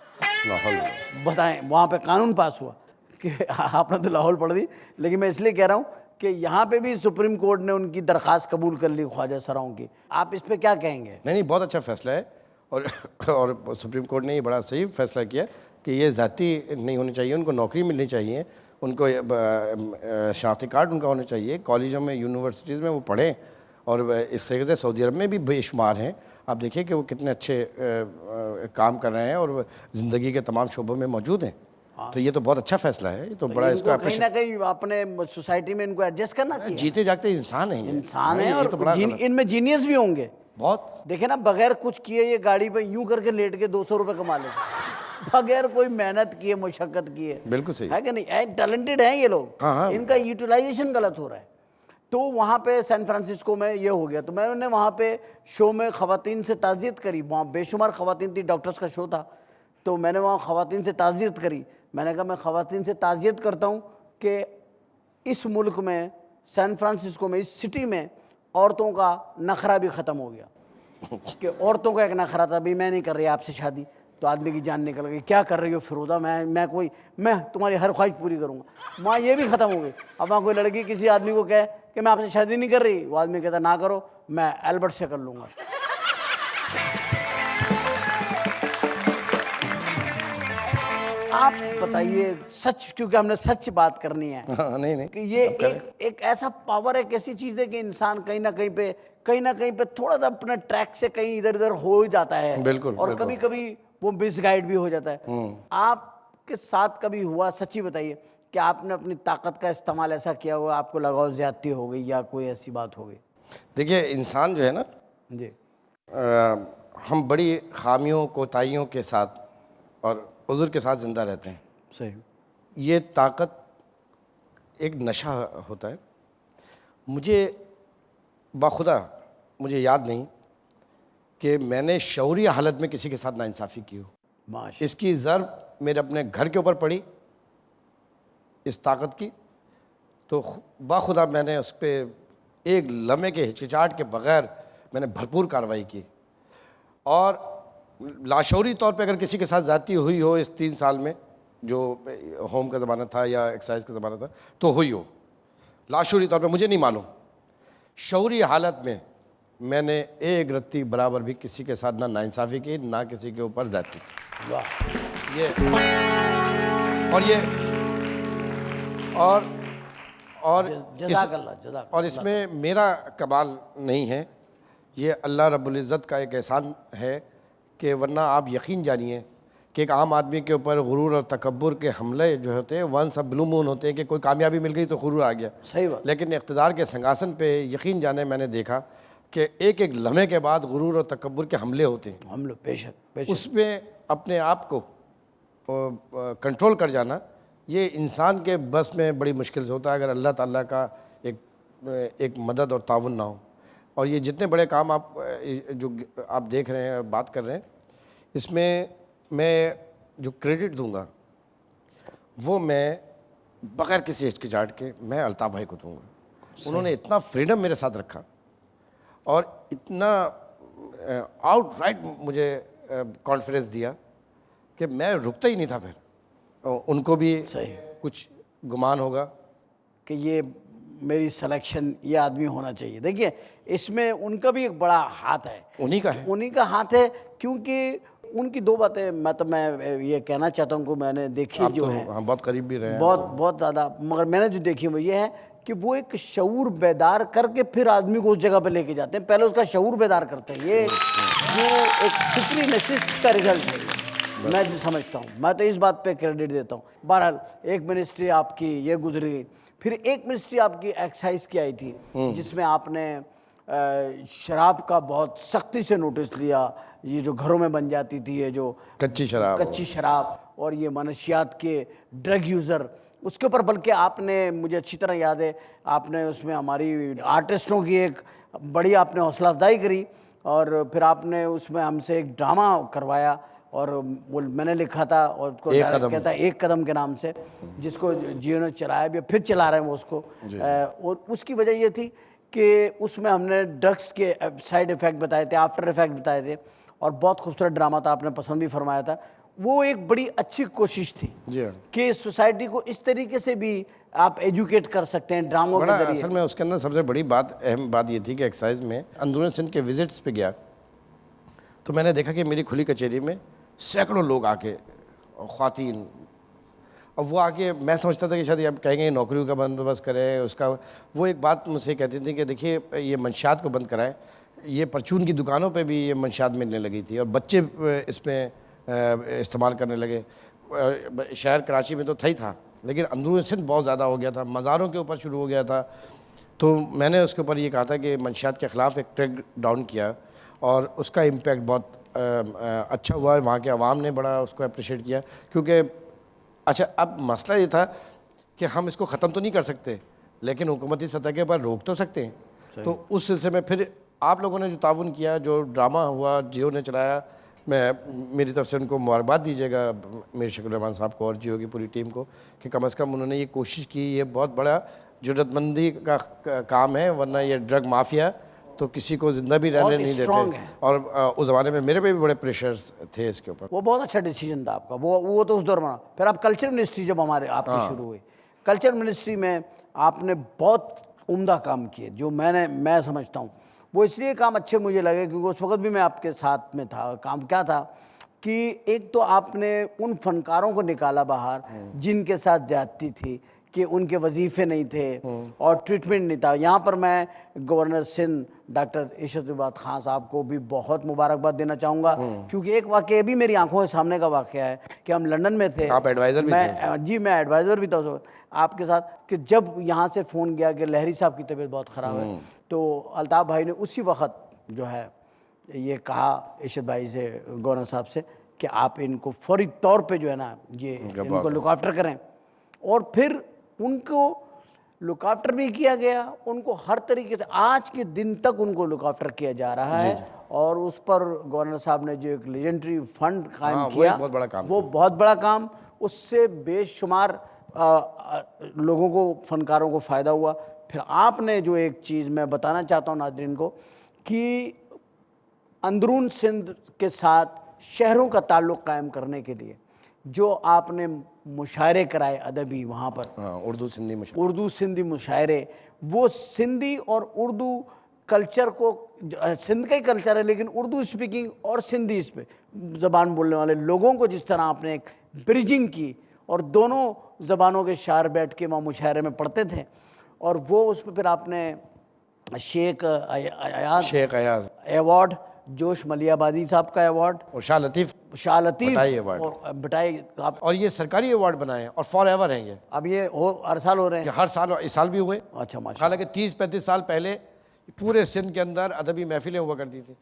लाहौल बताएं, वहाँ पे कानून पास हुआ कि आपने तो लाहौल पढ़ दी, लेकिन मैं इसलिए कह रहा हूँ कि यहाँ पे भी सुप्रीम कोर्ट ने उनकी दरख्वास्त कबूल कर ली ख्वाजा सराओं की। आप इस पर क्या कहेंगे? नहीं, बहुत अच्छा फैसला है, और सुप्रीम कोर्ट ने ये बड़ा सही फैसला किया कि ये ज़ाती नहीं होनी चाहिए, उनको नौकरी मिलनी चाहिए, उनको शनाख्ती कार्ड उनका होना चाहिए, कॉलेजों में यूनिवर्सिटीज़ में वो पढ़ें। और इस तरीके से सऊदी अरब में भी बेशुमार हैं, आप देखिए कि वो कितने अच्छे काम कर रहे हैं और ज़िंदगी के तमाम शोबों में मौजूद हैं। तो ये तो बहुत अच्छा फैसला है, ये तो बड़ा इसका कहीं ना कहीं अपने सोसाइटी में इनको एडजस्ट करना चाहिए। जीते जागते इंसान हैं, इंसान है ये और तो बड़ा इनमें जीनियस भी होंगे बहुत। देखे ना, बगैर कुछ किए ये गाड़ी पे यूं करके लेट के 200 रुपए कमा लेते, बगैर कोई मेहनत किए, मुशक्कत किए। बिल्कुल सही है कि नहीं? टैलेंटेड हैं ये लोग। हाँ, हाँ। इनका यूटिलाइजेशन गलत हो रहा है। तो वहाँ पे सैन फ्रांसिस्को में ये हो गया, तो मैंने वहाँ पे शो में ख़वातीन से ताज़ियत करी। वहाँ बेशुमार ख़वातीन थी, डॉक्टर्स का शो था, तो मैंने वहाँ ख़वातीन से ताज़ियत करी। मैंने कहा मैं ख़वातीन से ताज़ियत करता हूँ कि इस मुल्क में, सैन फ्रांसिस्को में, इस सिटी में औरतों का नखरा भी ख़त्म हो गया। कि औरतों का एक नखरा था, भी मैं नहीं कर रही आपसे शादी। तो आदमी की जान निकल गई, क्या कर रही हो फिरोदा, मैं तुम्हारी हर ख्वाहिश पूरी करूँगा। वहाँ ये भी ख़त्म हो गई। अब वहाँ कोई लड़की किसी आदमी को कहे कि मैं आपसे शादी नहीं कर रही, वो आदमी कहता ना करो, मैं एल्बर्ट से कर लूँगा। आप बताइए सच, क्योंकि हमने सच बात करनी है। हाँ, नहीं कि ये एक ऐसा पावर है, कैसी चीज़ है कि इंसान कहीं ना कहीं पे थोड़ा सा अपने ट्रैक से कहीं इधर उधर हो ही जाता है। बिल्कुल, और बिल्कुल। कभी कभी वो मिसगाइड भी हो जाता है। आपके साथ कभी हुआ, सच्ची बताइए, कि आपने अपनी ताकत का इस्तेमाल ऐसा किया हुआ, आपको लगा हो ज्यादती हो गई या कोई ऐसी बात हो गई? देखिए, इंसान जो है ना, जी। हम बड़ी खामियों कोताहियों के साथ और उज़्र के साथ ज़िंदा रहते हैं। सही। ये ताकत एक नशा होता है। मुझे बाखुदा मुझे याद नहीं कि मैंने शऊरी हालत में किसी के साथ नाइंसाफ़ी की हो। माशाअल्लाह। इसकी ज़रब मेरे अपने घर के ऊपर पड़ी, इस ताकत की, तो बाखुदा मैंने उस पर एक लम्हे के हिचकिचाहट के बग़ैर मैंने भरपूर कार्रवाई की। और लाशौरी तौर पे अगर किसी के साथ ज़्यादती हुई हो इस 3 साल में, जो होम का ज़माना था या एक्साइज का ज़माना था, तो हुई हो। लाशौरी तौर पे मुझे नहीं मालूम। शऊरी हालत में मैंने एक रत्ती बराबर भी किसी के साथ ना नाइंसाफ़ी की, ना किसी के ऊपर ज़्यादती की। वाह। ये और जज़ाकल्लाह। और इसमें मेरा कमाल नहीं है, ये अल्लाह रब्बुल इज़्ज़त का एक एहसान है कि वरना आप यकीन जानिए कि एक आम आदमी के ऊपर गुरूर और तकब्बुर के हमले जो होते हैं, वंस ऑफ ब्लू मून होते हैं कि कोई कामयाबी मिल गई तो गुरूर आ गया। सही बात। लेकिन इक़्तिदार के सिंहासन पे यकीन जाने मैंने देखा कि एक एक लम्हे के बाद गुरूर और तकब्बुर के हमले होते हैं। हम लोग बेशक उसमें अपने आप को कंट्रोल कर जाना, ये इंसान के बस में बड़ी मुश्किल से होता है अगर अल्लाह ताला का एक मदद और ताउन ना हो। और ये जितने बड़े काम जो आप देख रहे हैं, बात कर रहे हैं, इसमें मैं जो क्रेडिट दूंगा वो मैं बग़ैर किसी हिचकिचाहट के मैं अल्ताफ़ भाई को दूंगा। उन्होंने इतना फ्रीडम मेरे साथ रखा और इतना आउटराइट मुझे कॉन्फिडेंस दिया कि मैं रुकता ही नहीं था। फिर उनको भी सही कुछ गुमान होगा कि ये मेरी सिलेक्शन, ये आदमी होना चाहिए। देखिए, इसमें उनका भी एक बड़ा हाथ है, उन्हीं का हाथ है, क्योंकि उनकी 2 बातें मैं ये कहना चाहता हूँ कि मैंने देखी जो है, हाँ, बहुत करीब भी रहे हैं, बहुत ज़्यादा, मगर मैंने जो देखी वो ये है कि वो एक शऊर बेदार करके फिर आदमी को उस जगह पे लेके जाते हैं, पहले उसका शऊर बेदार करते हैं। ये जो एक फिक्री नशिस्त का रिजल्ट है, मैं जो समझता हूँ, मैं तो इस बात पे क्रेडिट देता हूँ। बहरहाल, एक मिनिस्ट्री आपकी ये गुजरी गई, फिर एक मिनिस्ट्री आपकी एक्साइज की आई थी, जिसमें आपने शराब का बहुत सख्ती से नोटिस लिया। ये जो घरों में बन जाती थी, ये जो कच्ची शराब और ये मनशियात के ड्रग यूज़र, उसके ऊपर बल्कि आपने, मुझे अच्छी तरह याद है, आपने उसमें हमारी आर्टिस्टों की एक बड़ी आपने हौसला अफजाई करी और फिर आपने उसमें हमसे एक ड्रामा करवाया और वो मैंने लिखा था और उसको कहता है एक कदम के नाम से, जिसको जियो ने चलाया भी, फिर चला रहे हैं वो उसको। और उसकी वजह ये थी कि उसमें हमने ड्रग्स के साइड इफ़ेक्ट बताए थे, आफ्टर इफ़ेक्ट बताए थे और बहुत खूबसूरत ड्रामा था, आपने पसंद भी फरमाया था। वो एक बड़ी अच्छी कोशिश थी कि सोसाइटी को इस तरीके से भी आप एजुकेट कर सकते हैं ड्रामों के जरिए। असल में उसके अंदर सबसे बड़ी बात, अहम बात ये थी कि एक्साइज में अंदरून सिंध के विजिट्स पे गया तो मैंने देखा कि मेरी खुली कचहरी में सैकड़ों लोग आके ख़वातीन। अब वो आके मैं समझता था कि शायद अब कहेंगे नौकरियों का बंदोबस्त करें उसका। वो एक बात मुझसे कहती थी कि देखिए ये मंशियात को बंद कराएं। ये परचून की दुकानों पे भी ये मंशियात मिलने लगी थी और बच्चे इसमें इस्तेमाल करने लगे। शहर कराची में तो था ही था, लेकिन अंदरूनी सिंध बहुत ज़्यादा हो गया था, मज़ारों के ऊपर शुरू हो गया था। तो मैंने उसके ऊपर ये कहा था कि मंशियात के ख़िलाफ़ एक ट्रैक डाउन किया और उसका इम्पैक्ट बहुत अच्छा हुआ है। वहाँ के अवाम ने बड़ा उसको अप्रिशिएट किया। क्योंकि अच्छा, अब मसला ये था कि हम इसको ख़त्म तो नहीं कर सकते, लेकिन हुकूमती सतह के ऊपर रोक तो सकते हैं। तो उस सिलसिले में फिर आप लोगों ने जो ताउन किया, जो ड्रामा हुआ जियो ने चलाया, मैं मेरी तरफ से उनको मुबारकबाद दीजिएगा मीर शकील रहमान साहब को और जियो की पूरी टीम को कि कम अज़ कम उन्होंने ये कोशिश की। ये बहुत बड़ा ज़रूरतमंदी का काम है, वरना ये ड्रग माफिया तो किसी को ज़िंदा भी रहने नहीं देते। और उस ज़माने में मेरे पे भी बड़े प्रेशर्स थे इसके ऊपर। वो बहुत अच्छा डिसीजन था आपका, वो तो उस दौर में। फिर आप कल्चर मिनिस्ट्री जब आपकी शुरू हुई, कल्चर मिनिस्ट्री में आपने बहुत उम्दा काम किए, जो मैं समझता हूँ। वो इसलिए काम अच्छे मुझे लगे क्योंकि उस वक्त भी मैं आपके साथ में था। काम क्या था कि एक तो आपने उन फनकारों को निकाला बाहर जिनके साथ ज्यादती थी, कि उनके वजीफ़े नहीं थे और ट्रीटमेंट नहीं था। यहाँ पर मैं गवर्नर सिंध डॉक्टर इशरत खान साहब को भी बहुत मुबारकबाद देना चाहूँगा, क्योंकि एक वाक़या भी मेरी आंखों के सामने का वाक़या है कि हम लंदन में थे। आप एडवाइज़र भी थे? जी, मैं एडवाइज़र भी था उस वक्त आपके साथ। कि जब यहाँ से फ़ोन गया कि लहरी साहब की तबीयत बहुत ख़राब है, तो अल्ताफ़ भाई ने उसी वक्त जो है ये कहा इशरत भाई से, गवर्नर साहब से, कि आप इनको फौरी तौर पे जो है ना ये इनको लुक आफ्टर करें। और फिर उनको लुक आफ्टर भी किया गया, उनको हर तरीके से आज के दिन तक उनको लुक आफ्टर किया जा रहा है। और उस पर गवर्नर साहब ने जो एक लेजेंडरी फंड कायम किया, बहुत बड़ा काम, वो बहुत बड़ा काम, उससे बेशुमार लोगों को, फनकारों को फ़ायदा हुआ। फिर आपने जो एक चीज़ मैं बताना चाहता हूँ नाज़रीन को, कि अंदरून सिंध के साथ शहरों का ताल्लुक़ कायम करने के लिए जो आपने मुशायरे कराए अदबी वहाँ पर, उर्दू सिंधी मुशायरे, वो सिंधी और उर्दू कल्चर को, सिंध का ही कल्चर है लेकिन उर्दू स्पीकिंग और सिंधी ज़बान बोलने वाले लोगों को जिस तरह आपने एक ब्रिजिंग की और दोनों ज़बानों के शायर बैठ के वहाँ मुशायरे में पढ़ते थे, और वो उस पर फिर आपने शेख अयाज अवार्ड, जोश मलियाबादी साहब का अवार्ड, और शाह लतीफ़ बटाई, और ये सरकारी अवार्ड बनाए और फॉर एवर हैं ये। अब ये हर साल हो रहे हैं? हर साल, इस साल भी हुए। अच्छा, माशाल्लाह। हालांकि 30-35 साल पहले पूरे सिंध के अंदर अदबी महफिलें हुआ करती थी।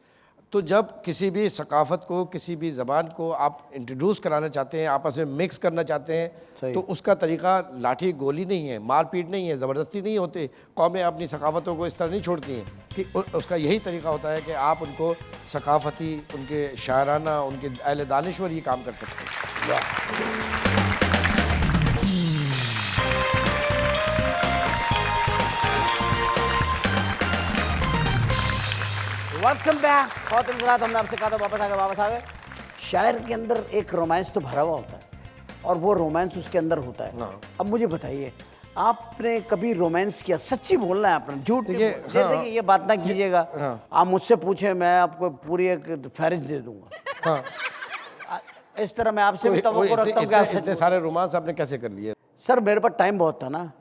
तो जब किसी भी सकाफ़त को, किसी भी ज़बान को आप इंट्रोड्यूस कराना चाहते हैं, आपस में मिक्स करना चाहते हैं, तो उसका तरीक़ा लाठी गोली नहीं है, मारपीट नहीं है, ज़बरदस्ती नहीं होती। कौमें अपनी सकाफ़तों को इस तरह नहीं छोड़ती हैं कि उसका यही तरीक़ा होता है कि आप उनको सकाफ़ती, उनके शायराना, उनके अहले दानिश्वर ये काम कर सकते हैं। Welcome back. हमने आपसे कहा था वापस आ गए। शायर के अंदर एक रोमांस तो भरा हुआ होता है और वो रोमांस उसके अंदर होता है। अब मुझे बताइए, आपने कभी रोमांस किया? सच्ची बोलना है आपने, झूठ देखिए ये बात ना कीजिएगा। आप मुझसे पूछें, मैं आपको पूरी एक फहरिस्त दे दूंगा। इस तरह मैं आपसे भी तवक्को रखता हूँ कि इतने सारे रोमांस आपने कैसे कर लिए? सर मेरे पास टाइम बहुत था ना।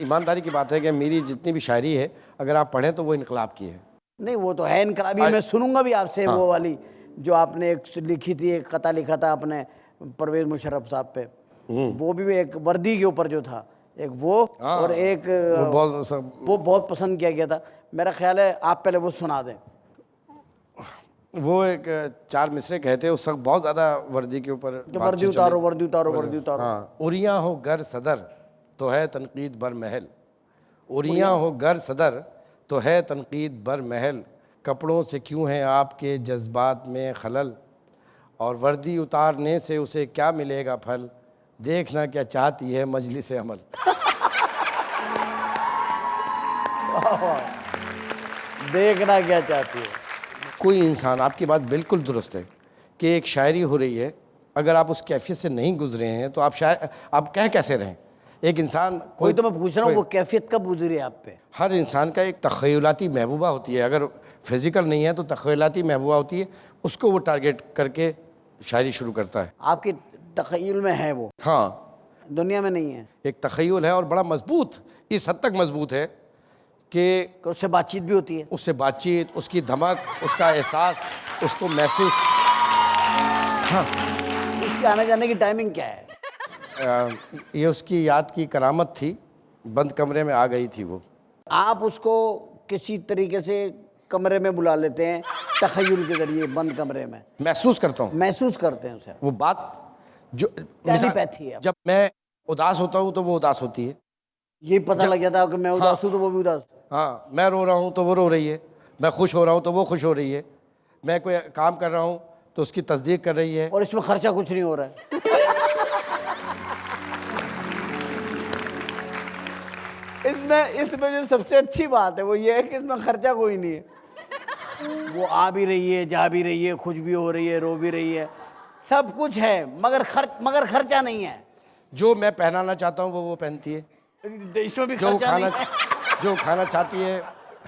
ईमानदारी की बात है कि मेरी जितनी भी शायरी है, अगर आप पढ़ें तो वो इनकलाब की है। नहीं, वो तो है इनकलाबी। मैं सुनूंगा भी आपसे। वो वाली जो आपने एक लिखी थी, एक कथा लिखा था आपने परवेज़ मुशर्रफ साहब पे, वो भी एक वर्दी के ऊपर जो था, एक वो और एक वो बहुत पसंद किया गया था। मेरा ख्याल है आप पहले वो सुना दें। वो एक 4 मिसरे कहते हैं, उस वक्त बहुत ज़्यादा वर्दी के ऊपर, वर्दी उतारो, वर्दी उतारो, वर्दी उतारो। हाँ, उरियाँ हो गर सदर तो है तनकीद बर महल, उरियाँ हो गर सदर तो है तनकीद बर महल, कपड़ों से क्यों है आपके जज्बात में खलल, और वर्दी उतारने से उसे क्या मिलेगा फल, देखना क्या चाहती है मजलिस अमल। देखना क्या चाहती है। कोई इंसान, आपकी बात बिल्कुल दुरुस्त है कि एक शायरी हो रही है, अगर आप उस कैफियत से नहीं गुजरे हैं तो आप कह कैसे रहें? एक इंसान, कोई तो मैं पूछ रहा हूँ वो कैफियत कब गुजरी आप पे? हर इंसान का एक तख़य्युलाती महबूबा होती है, अगर फिज़िकल नहीं है तो तख़य्युलाती महबूबा होती है, उसको वो टारगेट करके शायरी शुरू करता है। आपके तख़य्युल में है वो, हाँ, दुनिया में नहीं है एक तख़य्युल है और बड़ा मजबूत, इस हद तक मजबूत है कि उससे बातचीत भी होती है। उससे बातचीत, उसकी धमक, उसका एहसास, उसको महसूस। हाँ, उसके आने जाने की टाइमिंग क्या है? ये उसकी याद की करामत थी, बंद कमरे में आ गई थी वो। आप उसको किसी तरीके से कमरे में बुला लेते हैं तख़य्युल के जरिए, बंद कमरे में महसूस करता हूँ महसूस करते हैं उसे। वो बात जो टेलीपैथी है। जब मैं उदास होता हूँ तो वो उदास होती है। ये पता लग जाता है कि मैं उदास हूँ तो वो भी उदास। हाँ, मैं रो रहा हूँ तो वो रो रही है, मैं खुश हो रहा हूँ तो वो खुश हो रही है, मैं कोई काम कर रहा हूँ तो उसकी तस्दीक कर रही है। और इसमें खर्चा कुछ नहीं हो रहा है। इसमें जो सबसे अच्छी बात है वो ये है कि इसमें खर्चा कोई नहीं है। वो आ भी रही है, जा भी रही है, खुश भी हो रही है, रो भी रही है, सब कुछ है, मगर खर्चा नहीं है। जो मैं पहनाना चाहता हूँ वो पहनती है, इसमें भी जो खर्चा खाना नहीं है। जो खाना चाहती है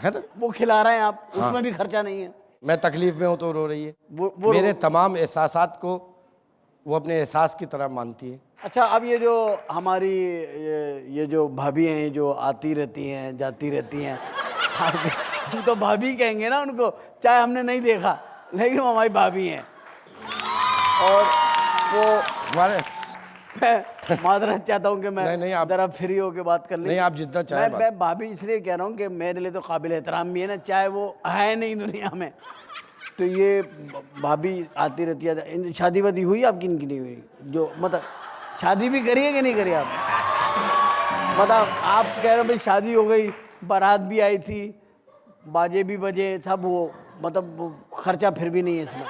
ना। वो खिला रहे हैं आप, हाँ। उसमें भी खर्चा नहीं है। मैं तकलीफ में हूँ तो रो रही है। वो मेरे तमाम एहसासात को वो अपने एहसास की तरह मानती है। अच्छा, अब ये जो हमारी ये जो भाभी हैं जो आती रहती हैं जाती रहती हैं, हम तो भाभी कहेंगे ना उनको, चाहे हमने नहीं देखा, लेकिन वो हमारी भाभी हैं। और वो हमारे मैं माजरत चाहता हूँ कि मैं नहीं, आप जरा फ्री होके बात कर ली। नहीं, आप जितना चाहें मैं भाभी इसलिए कह रहा हूँ कि मेरे लिए तो काबिल एहतराम भी है ना, चाहे वो है नहीं दुनिया में। तो ये भाभी आती रहती है। शादी वादी हुई आपकी, इनकी नहीं हुई? जो मतलब शादी भी करी है कि नहीं करी आप? मतलब आप कह रहे हो भाई शादी हो गई, बारात भी आई थी, बाजे भी बजे, सब वो, मतलब वो खर्चा फिर भी नहीं है इसमें।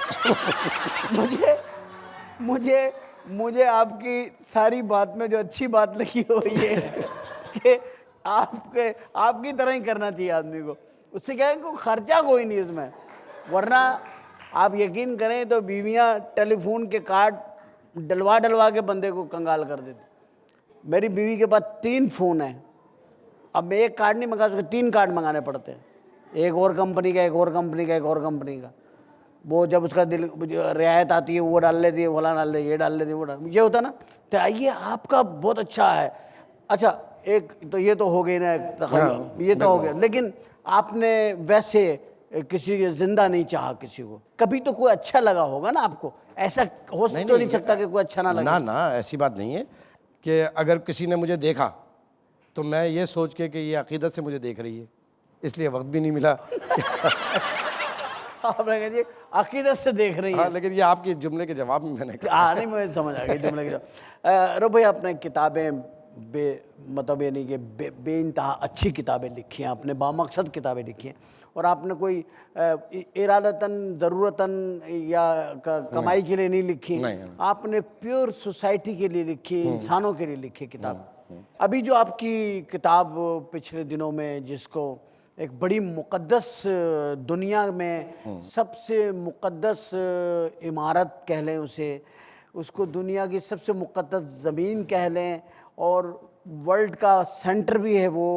मुझे मुझे आपकी सारी बात में जो अच्छी बात लगी वो ये है कि आपकी तरह ही करना चाहिए आदमी को। उससे क्या है कि खर्चा कोई नहीं इसमें। वरना आप यकीन करें तो बीवियां टेलीफोन के कार्ड डलवा के बंदे को कंगाल कर देती। मेरी बीवी के पास 3 फ़ोन हैं। अब मैं एक कार्ड नहीं मंगा सकता, 3 कार्ड मंगाने पड़ते हैं, एक और कंपनी का, एक और कंपनी का, एक और कंपनी का। वो जब उसका दिल रियायत आती है वो डाल लेती है, वाला डाल दे, ये डाल लेती है, वो डाल, ये होता ना। तो ये आपका बहुत अच्छा है। अच्छा, एक तो ये तो हो गई ना, ये तो हो गया। लेकिन आपने वैसे किसी के जिंदा नहीं चाहा किसी को, कभी तो कोई अच्छा लगा होगा ना आपको? ऐसा हो तो नहीं सकता कि कोई अच्छा ना लगे। ना, ऐसी बात नहीं है कि अगर किसी ने मुझे देखा तो मैं ये सोच के कि ये अकीदत से मुझे देख रही है, इसलिए वक्त भी नहीं मिला। आपने कहा जी अकीदत से देख रही है। हाँ, लेकिन ये आपके जुमले के जवाब में मैंने कहा। हाँ, नहीं, मुझे समझ आ गई जुमले की। रो भाई, आपने किताबें मतलब ये नहीं कि बेइंतहा अच्छी किताबें लिखी हैं, आपने बामकसद किताबें लिखी हैं, और आपने कोई इरादतन ज़रूरतन या कमाई के लिए नहीं लिखी। आपने प्योर सोसाइटी के लिए लिखी, इंसानों के लिए लिखी किताब। अभी जो आपकी किताब पिछले दिनों में, जिसको एक बड़ी मुक़द्दस दुनिया में सबसे मुक़द्दस इमारत कह लें उसे, उसको दुनिया की सबसे मुक़द्दस ज़मीन कह लें, और वर्ल्ड का सेंटर भी है वो,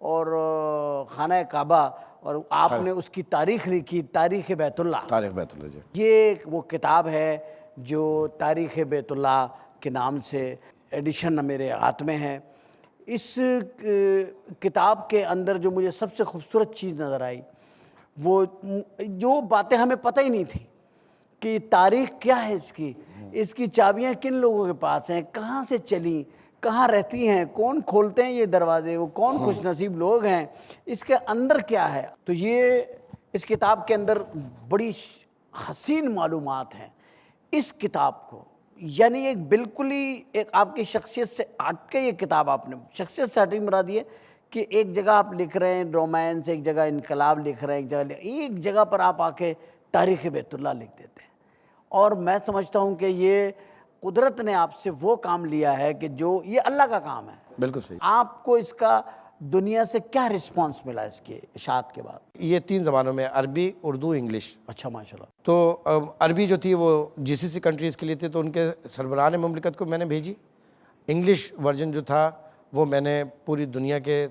और खाना काबा, और आपने उसकी तारीख़ लिखी, तारीख़ बैतुल्ला। तारीख़ बैतुल्ला जी। ये वो किताब है जो तारीख़ बैतुल्ला के नाम से एडिशन मेरे हाथ में है। इस किताब के अंदर जो मुझे सबसे खूबसूरत चीज़ नज़र आई, वो जो बातें हमें पता ही नहीं थी कि तारीख़ क्या है इसकी चाबियाँ किन लोगों के पास हैं, कहाँ से चली, कहाँ रहती हैं, कौन खोलते हैं ये दरवाजे, वो कौन खुशनसीब लोग हैं, इसके अंदर क्या है। तो ये इस किताब के अंदर बड़ी हसीन मालूमात हैं। इस किताब को यानी एक बिल्कुल ही एक आपकी शख्सियत से हट के ये किताब आपने शख्सियत से हटी मरा दी है कि एक जगह आप लिख रहे हैं रोमांस, एक जगह इनकलाब लिख रहे हैं, एक जगह पर आप आके तारीख़ बैतुल्ला लिख देते हैं। और मैं समझता हूँ कि ये कुदरत ने आपसे वो काम लिया है कि जो ये अल्लाह का काम है। बिल्कुल सही। आपको इसका दुनिया से क्या रिस्पांस मिला इसके इशाअत के बाद? ये 3 ज़बानों में, अरबी, उर्दू, इंग्लिश। अच्छा, माशाल्लाह। तो अरबी जो थी वो जीसीसी कंट्रीज़ के लिए थी, तो उनके सरबराहान मुमलिकत को मैंने भेजी। इंग्लिश वर्जन जो था वो मैंने पूरी दुनिया के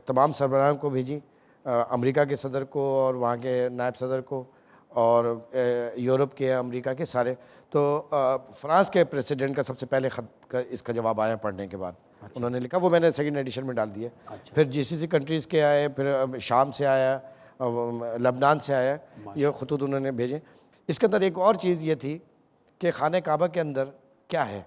तमाम सरबराहान को भेजी, अमेरिका के सदर को और वहाँ के नायब सदर को, और यूरोप के, अमेरिका के सारे। तो फ्रांस के प्रेसिडेंट का सबसे पहले ख़त का इसका जवाब आया पढ़ने के बाद। उन्होंने लिखा, वो मैंने सेकंड एडिशन में डाल दिया। फिर जीसीसी कंट्रीज़ के आए, फिर शाम से आया, लबनान से आया, ये ख़ुतूत उन्होंने भेजे। इसके अंदर एक और चीज़ ये थी कि खाने काबा के अंदर क्या है,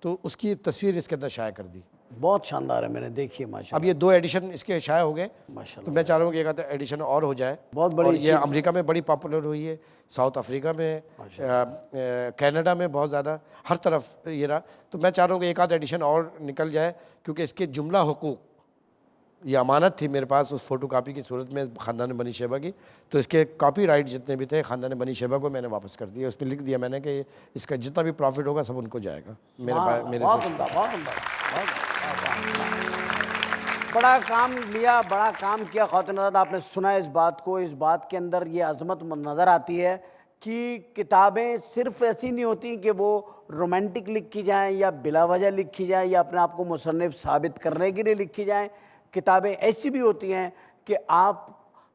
तो उसकी एक तस्वीर इसके अंदर शाया कर दी। बहुत शानदार है, मैंने देखी है माशाल्लाह। अब ये 2 एडिशन इसके शाया हो गए, माशाल्लाह तो मैं चाह रहा हूँ कि एक आधा एडिशन और हो जाए। बहुत बड़ी और ये अमेरिका में बड़ी पॉपुलर हुई है, साउथ अफ्रीका में, कनाडा में बहुत ज़्यादा, हर तरफ ये रहा। तो मैं चाह रहा हूँ कि एक आध एडिशन और निकल जाए, क्योंकि इसके जुमला हुकूक, ये अमानत थी मेरे पास उस फोटो कापी की सूरत में ख़ानदान बनी शैबा की, तो इसके कॉपीराइट जितने भी थे ख़ानदान बनी शैबा को मैंने वापस कर दिया। उसमें लिख दिया मैंने कि इसका जितना भी प्रॉफिट होगा सब उनको जाएगा, मेरे पास, मेरे बहुत से। उम्दा, बहुत उम्दा, बड़ा काम लिया, बड़ा काम किया ख़ातिन। आपने सुना इस बात को, इस बात के अंदर ये अज़मत नज़र आती है कि किताबें सिर्फ ऐसी नहीं होती कि वो रोमांटिक लिखी जाएं या बिला वजह लिखी जाएं या अपने आप को मुसन्निफ़ साबित करने के लिए लिखी जाएं। किताबें ऐसी भी होती हैं कि आप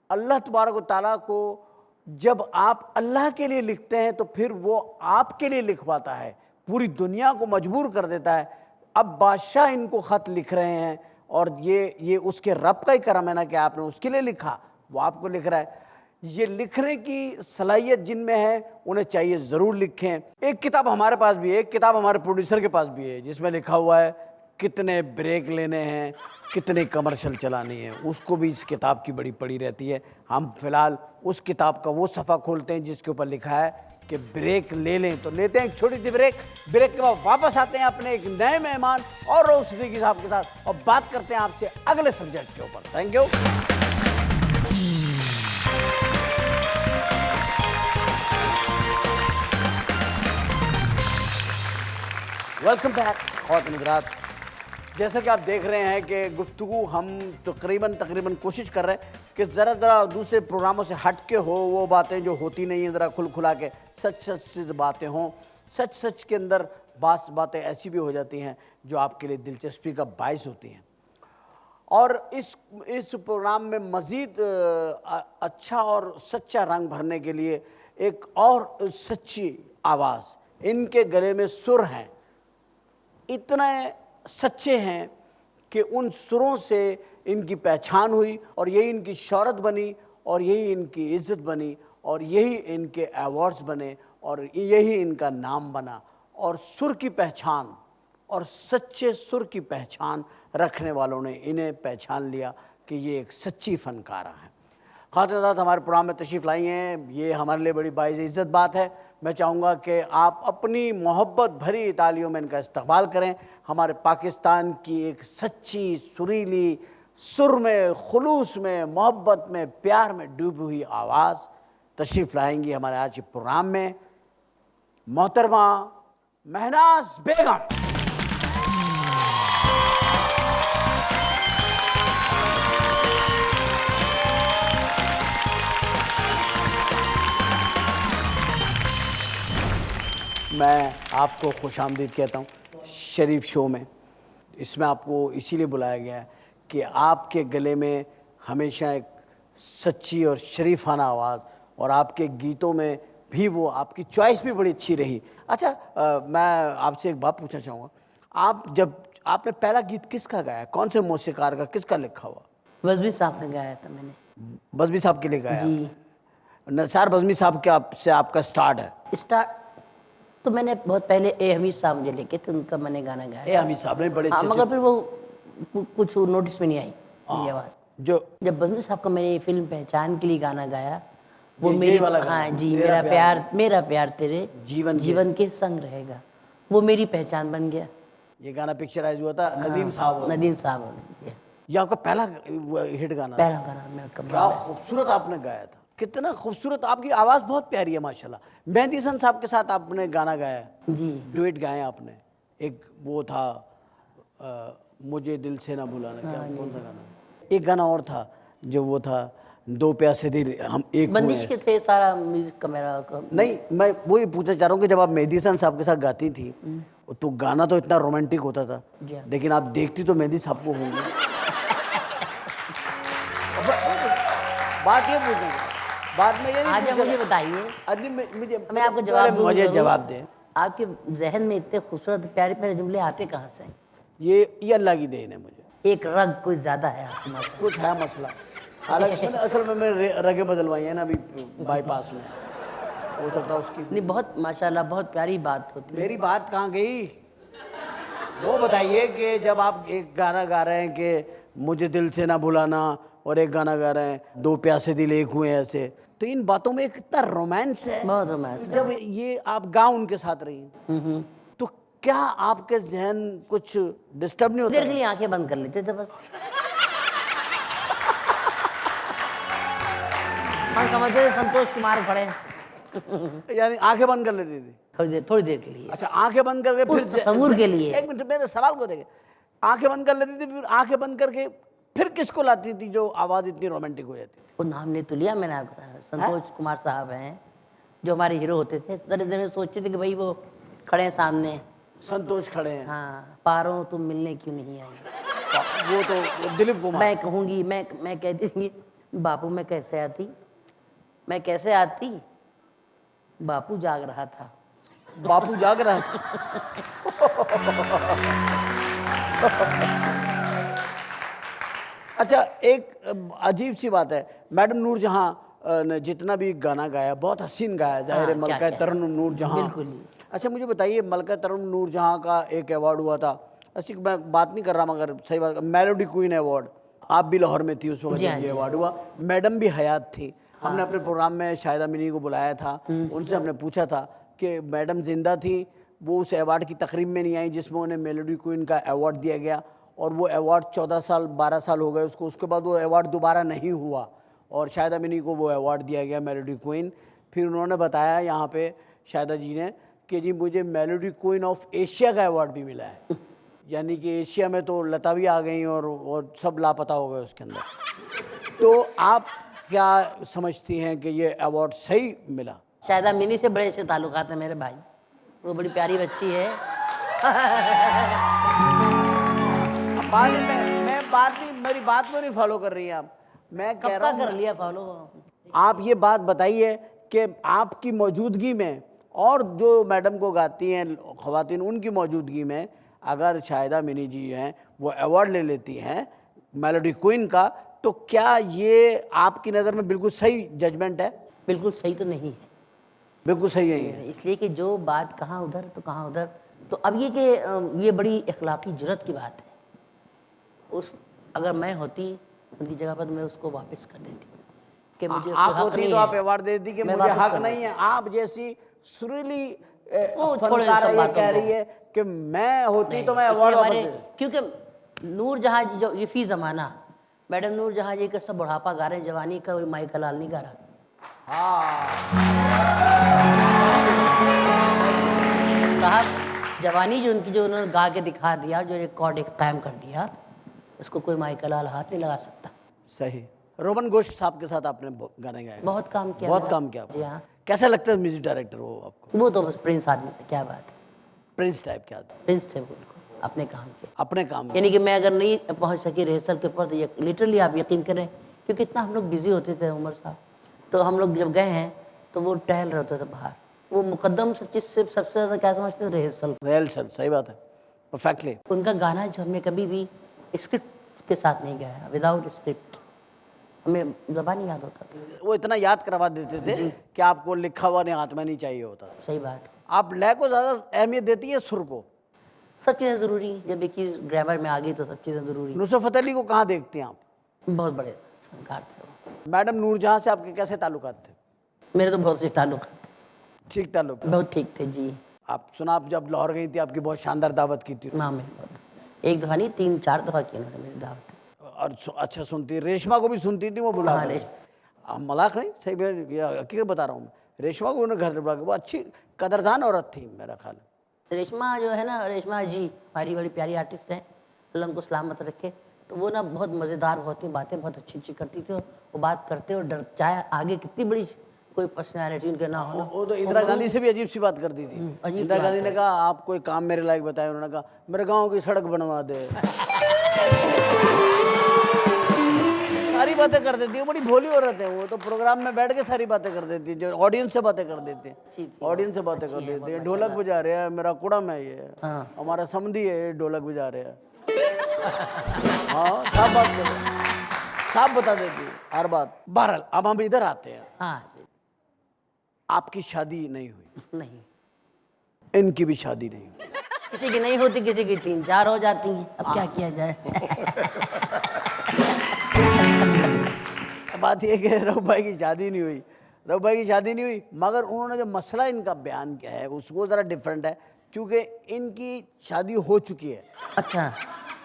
अल्लाह तबारक व तआला को, जब आप अल्लाह के लिए लिखते हैं तो फिर वो आपके लिए लिखवाता है, पूरी दुनिया को मजबूर कर देता है। अब बादशाह इनको ख़त लिख रहे हैं और ये उसके रब का ही करम है ना कि आपने उसके लिए लिखा, वो आपको लिख रहा है। ये लिखने की सलाहियत जिनमें है उन्हें चाहिए ज़रूर लिखें। एक किताब हमारे पास भी है, एक किताब हमारे प्रोड्यूसर के पास भी है, जिसमें लिखा हुआ है कितने ब्रेक लेने हैं, कितने कमर्शियल चलानी है। उसको भी इस किताब की बड़ी पड़ी रहती है। हम फिलहाल उस किताब का वो सफ़ा खोलते हैं जिसके ऊपर लिखा है कि ब्रेक ले लें, तो लेते हैं एक छोटी सी ब्रेक। ब्रेक के बाद वापस आते हैं अपने एक नए मेहमान और रऊफ सिद्दीकी साहब के साथ और बात करते हैं आपसे अगले सब्जेक्ट के ऊपर। Thank you. वेलकम बैक ख़वातीन हज़रात। जैसा कि आप देख रहे हैं कि गुफ्तगू हम तकरीबन कोशिश कर रहे हैं कि ज़रा दूसरे प्रोग्रामों से हट के हो, वो बातें जो होती नहीं हैं ज़रा खुला के सच बातें हों। सच के अंदर बातें ऐसी भी हो जाती हैं जो आपके लिए दिलचस्पी का बायस होती हैं। और इस प्रोग्राम में मज़ीद अच्छा और सच्चा रंग भरने के लिए एक और सच्ची आवाज़, इनके गले में सुर हैं, इतने सच्चे हैं कि उन सुरों से इनकी पहचान हुई और यही इनकी शोहरत बनी और यही इनकी इज़्ज़त बनी और यही इनके अवार्ड्स बने और यही इनका नाम बना। और सुर की पहचान और सच्चे सुर की पहचान रखने वालों ने इन्हें पहचान लिया कि ये एक सच्ची फ़नकारा है। ख़ातिन हमारे प्रोग्राम में तशरीफ़ लाई हैं, ये हमारे लिए बड़ी बाइज़ इज़्ज़त बात है। मैं चाहूँगा कि आप अपनी मोहब्बत भरी तालियों में इनका इस्तक़बाल करें। हमारे पाकिस्तान की एक सच्ची सुरीली, सुर में, खुलूस में, मोहब्बत में, प्यार में डूबी हुई आवाज़ तशरीफ़ लाएंगी हमारे आज के प्रोग्राम में, मोहतरमा महनाज बेगम। मैं आपको खुशामदीद कहता हूँ शरीफ शो में। इसमें आपको इसीलिए बुलाया गया है कि आपके गले में हमेशा एक सच्ची और शरीफाना आवाज़, और आपके गीतों में भी वो आपकी चॉइस भी बड़ी अच्छी रही। अच्छा, मैं आपसे एक बात पूछना चाहूँगा, आपने पहला गीत किसका गाया, कौन से मौसीकार का, किसका लिखा हुआ? बज़मी साहब ने गाया था मैंने। बज़मी साहब के लिए गाया जी। निसार बज़मी साहब के आपसे आपका स्टार्ट है? स्टार्ट तो मैंने बहुत पहले ए हमीद साहब मुझे लेके थे, उनका मैंने गाना गाया। ए हमीद साहब ने बड़े हाँ, अच्छे मगर फिर वो कुछ नोटिस में नहीं आई मेरी आवाज़। जो जब बज़मी साहब का मैंने फिल्म पहचान के लिए गाना गाया, वो ये मेरी, वाला गाना, हाँ जी, मेरा मेरा प्यार तेरे जीवन के संग रहेगा, वो मेरी पहचान बन गया। ये गाना पिक्चराइज हुआ था नदीम साहब। नदीम साहब ने, ये आपका पहला हिट गाना था? पहला गाना मैं उसका। क्या खूबसूरत आपने गाया था, कितना खूबसूरत, आपकी आवाज़ बहुत प्यारी है माशाल्लाह। मेहंदी हसन साहब के साथ आपने गाना गाया जी, डुएट गाए आपने। एक वो था मुझे दिल से ना भुलाना, क्या कौन सा गाना? एक गाना और था जो वो था दो प्यासे दिल हम एक हुए बंदिश हैं। के थे, सारा म्यूजिक का मेरा। नहीं, मैं वो ही पूछना चाह रहा हूँ कि जब आप मेहंदी हसन साहब के साथ गाती थी तो गाना तो इतना रोमांटिक होता था, लेकिन आप देखती तो मेहंदी साहब को होंगी। बात में ये नहीं आज पूछ मुझे रहा। बताइए, अजी मुझे मैं आपको पहले जवाब दूँ मुझे जरूर। जवाब दें। आपके जहन में इतने खूबसूरत प्यारे प्यारे जुमले आते कहाँ से हैं? ये अल्लाह की देन है मुझे। एक रग कुछ ज्यादा है आपके माथे में। कुछ है मसला। हालांकि मैंने असल में मैंने रगें बदलवाई है ना अभी बाईपास में, हो सकता है उसकी। नहीं, बहुत माशाल्लाह बहुत प्यारी बात होती है। मेरी बात कहाँ गई? वो बताइए कि जब आप एक गाना गा रहे हैं कि मुझे दिल से ना भुलाना, और एक गाना गा रहे हैं दो प्यासे दिल एक हुए ऐसे, तो इन बातों में एक इतना रोमांस है। बहुत रोमांस है। जब ये आप गाँव उनके साथ रही हैं, तो क्या आपके जहन कुछ डिस्टर्ब नहीं देर के होता? लिए आंखें बंद कर लेते थे बस। हम समझते थे संतोष कुमार खड़े हैं। यानी आंखें बंद कर लेती थी? थोड़ी देर के लिए। अच्छा, आंखें बंद करके उस तस्वुर के लिए। एक मिनट मेरे सवाल को देखें। आंखें बंद कर लेती थी, फिर आंखें बंद करके फिर किसको लाती थी जो आवाज इतनी रोमांटिक हो जाती थी? वो नाम नहीं तो लिया मैंने आपको बताया। संतोष कुमार साहब हैं जो हमारे हीरो होते थे। सारे दिन सोचते थे कि भाई वो खड़े हैं सामने। संतोष खड़े हैं। हाँ, पारो तुम मिलने क्यों नहीं आई। वो तो दिलीप कुमार। मैं कहूँगी, मैं कहती थी बापू मैं कैसे आती, मैं कैसे आती, बापू जाग रहा था। बापू जाग रहा था। अच्छा, एक अजीब सी बात है, मैडम नूरजहां ने जितना भी गाना गाया बहुत हसीन गाया, जाहिर है हाँ, क्या मलका क्या। तरन्नुम नूरजहां। बिल्कुल ही। अच्छा मुझे बताइए, मलका तरन्नुम नूरजहां का एक अवार्ड हुआ था, ऐसी मैं बात नहीं कर रहा मगर सही बात, मेलोडी क्वीन अवार्ड। आप भी लाहौर में थी उस वक्त जी जब हाँ, ये जी अवार्ड हुआ, मैडम भी हयात थी। हमने अपने प्रोग्राम में शाहिदा मिनी को बुलाया था, उनसे हमने पूछा था कि मैडम जिंदा थी, वो उस अवार्ड की तकरीब में नहीं आई जिसमें उन्हें मेलोडी क्वीन का अवार्ड दिया गया, और वो अवार्ड 14 साल 12 साल हो गए उसको, उसके बाद वो अवार्ड दोबारा नहीं हुआ और शाहिदा मिनी को वो अवार्ड दिया गया मेलोडी क्वीन। फिर उन्होंने बताया यहाँ पे शाहिदा जी ने कि जी मुझे मेलोडी क्वीन ऑफ एशिया का अवार्ड भी मिला है, यानी कि एशिया में तो लता भी आ गई और सब लापता हो गए उसके अंदर। तो आप क्या समझती हैं कि ये अवार्ड सही मिला? शायदा मिनी से बड़े अच्छे ताल्लुकात हैं मेरे भाई, वो बड़ी प्यारी बच्ची है। बाद में मैं बात नहीं, मेरी बात को नहीं फॉलो कर रही हैं आप। मैं कह कब रहा का कर हूँ लिया फॉलो। आप ये बात बताइए कि आपकी मौजूदगी में और जो मैडम को गाती हैं ख़वातीन, उनकी मौजूदगी में अगर शाहिदा मिनी जी हैं वो अवार्ड ले लेती हैं मेलोडी क्वीन का, तो क्या ये आपकी नज़र में बिल्कुल सही जजमेंट है? बिल्कुल सही तो नहीं है, बिल्कुल सही नहीं है। इसलिए कि जो बात कहाँ उधर तो कहाँ उधर। तो अब ये कि ये बड़ी इखलाकी जुर्रत की बात है। उस अगर मैं होती उनकी जगह पर मैं उसको वापस कर देती कि मुझे उसको आप हक होती नहीं तो है। आप अवार्ड दे दी कि मैं मुझे वापस हक कर नहीं है। आप जैसी सुरीली वो छोड़ो इन फनकारा सब ये बातों कह को। रही है कि मैं होती तो मैं इसलिए अवार्ड वापस हमारे दे देती। क्योंकि नूर जहाँ जो ये फी ज़माना मैडम नूर जहाँ जी का सब बुढ़ापा गा रहे हैं, जवानी का कोई माइकल लाल नहीं गा रहा। साहब जवानी जो उनकी जो उन्होंने गा के दिखा दिया, जो रिकॉर्ड एक कायम कर दिया, उसको कोई माइकल लाल हाथ नहीं लगा सकता। सही। रोमन घोष साहब के साथ आपने गाने गाए? बहुत काम किया। बहुत काम किया। जी हाँ। कैसा लगता है म्यूजिक डायरेक्टर वो आपको? वो तो बस प्रिंस आदमी था, क्या बात है। प्रिंस टाइप क्या था? प्रिंस थे वो, अपने काम के। अपने काम में। यानी कि मैं अगर नहीं पहुंच सकी रिहर्सल के पर, तो लिटरली आप यकीन करें, क्योंकि इतना हम लोग बिजी होते थे उमर साहब, तो हम लोग जब गए हैं तो वो टहल रहे होते थे बाहर। वो मुकद्दम सबसे ज़्यादा क्या समझते थे? रिहर्सल। रिहर्सल, सही बात है, परफेक्टली। उनका गाना जो हमने कभी भी स्क्रिप्ट के साथ नहीं गाया, विदाउट स्क्रिप्ट, हमें ज़बान याद होता था। वो इतना याद करवा देते थे कि आपको लिखा हुआ नहीं हाथ में नहीं चाहिए होता। सही बात है। आप लय को ज़्यादा अहमियत देती है सुर को? सब चीज़ें ज़रूरी हैं, जब एक चीज़ ग्रामर में आ गई तो सब चीज़ें ज़रूरी। नुसरत फ़तेह अली को कहाँ देखते हैं आप? बहुत बड़े फनकार थे वो। मैडम नूरजहां से आपके कैसे ताल्लुकात थे? मेरे तो बहुत से ताल्लुक थे, ठीक ताल्लुक? बहुत ठीक थे जी। आप सुना, आप जब लाहौर गई थी आपकी बहुत शानदार दावत की थी। माँ मेरे बहुत, एक दफ़ा नहीं 3-4 दफ़ा की उन्होंने मेरी दावत। और अच्छा सुनती, रेशमा को भी सुनती थी वो बुला हाँ, कर। आप मजाक नहीं, सही में ये हकीकत बता रहा हूँ। रेशमा को उन्होंने घर से बुला के, वो अच्छी कदरदान औरत थी मेरा ख्याल। रेशमा जो है ना, रेशमा जी हमारी बड़ी प्यारी आर्टिस्ट हैं, अल्लाह उनको सलामत रखे। तो वो ना बहुत मज़ेदार होती, बातें बहुत अच्छी अच्छी करती थी। वो बात करते और डर, चाहे आगे कितनी बड़ी कोई पर्सनैलिटी उनके ना हो। वो तो इंदिरा गांधी से भी अजीब सी बात करती थी। अजीब इंदिरा सी गांधी बात ने कहा आप कोई काम मेरे लायक बताए, उन्होंने कहा मेरे गांव की सड़क बनवा दे। सारी बातें कर देती है, बड़ी भोली औरत है वो तो। प्रोग्राम में बैठ के सारी बातें कर देती है, जो ऑडियंस से बातें कर देती अच्छी है, थी, ऑडियंस से बातें कर देती है। ढोलक बजा रहे हैं, मेरा कुड़म है ये, हाँ। हमारा समधी है ये, ढोलक बजा रहे हैं। हाँ, सब बात कर, सब बता देती है हर बात। बहरहाल अब हम इधर आते हैं। हाँ सही। आपकी शादी नहीं हुई, नहीं, इनकी भी शादी नहीं हुई। किसी की नहीं होती, किसी की 3-4 हो जाती हैं, अब क्या किया जाए। बात ये कि रघु भाई की शादी नहीं हुई, रघु भाई की शादी नहीं हुई, मगर उन्होंने जो मसला इनका बयान किया है उसको ज़रा डिफरेंट है, क्योंकि इनकी शादी हो चुकी है। अच्छा,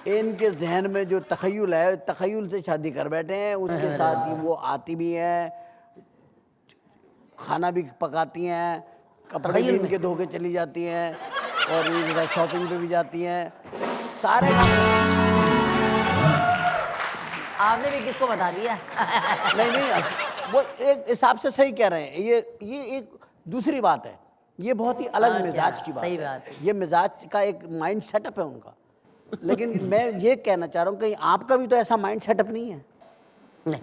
इनके जहन में जो तखय्युल है, तखय्युल से शादी कर बैठे हैं। उसके साथ ही वो आती भी हैं, खाना भी पकाती हैं, कपड़े भी तखय्युल में? इनके धो के चली जाती हैं, और इनके साथ शॉपिंग पे भी जाती हैं, सारे काम। आपने भी किसको बता दिया। नहीं नहीं, वो एक हिसाब से सही कह रहे हैं। ये एक दूसरी बात है, ये बहुत ही अलग और मिजाज क्या, की बात सही है। बात है। ये मिजाज का एक माइंड सेटअप है उनका। लेकिन मैं ये कहना चाह रहा हूँ, कहीं आपका भी तो ऐसा माइंड सेटअप नहीं है? नहीं,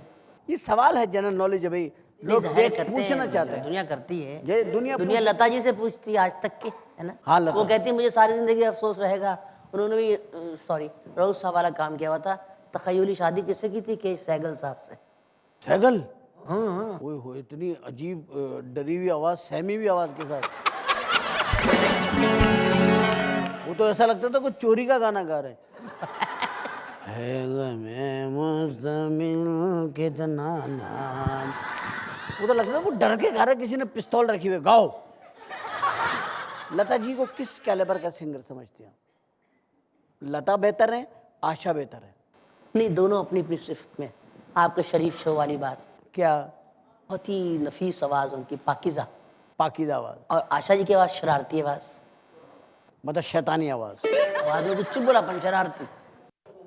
ये सवाल है, जनरल नॉलेज है भाई, लोग ज़ाहिर देख करते पूछना हैं, चाहते हैं। दुनिया करती है। ये दुनिया लता जी से पूछती है आज तक के, है ना। हाँ, लता। वो कहती है मुझे सारी जिंदगी अफसोस रहेगा। उन्होंने भी सॉरी रोज साहब वाला काम किया हुआ था। तखय्युली शादी किससे की थी? के सहगल साहब से। सहगल? हाँ, ओए हो, इतनी अजीब डरी हुई आवाज, सहमी हुई आवाज के साथ। वो तो ऐसा लगता था कुछ चोरी का गाना गा रहे है मैं मुस्तमिल कितना नाम। वो तो लगता था कुछ डर के गा रहे, किसी ने पिस्तौल रखी हुई, गाओ। लता जी को किस कैलिबर का सिंगर समझते हैं? लता बेहतर है, आशा बेहतर है? नहीं, दोनों अपनी अपनी सिफ्त में। आपके शरीफ शो वाली बात, क्या? बहुत ही नफीस आवाज उनकी, पाकिज़ा। पाकीज़ा आवाज, और आशा जी की आवाज शरारती आवाज, मतलब शैतानी आवाज। आवाज में कुछ चुलबुलापन, शरारती।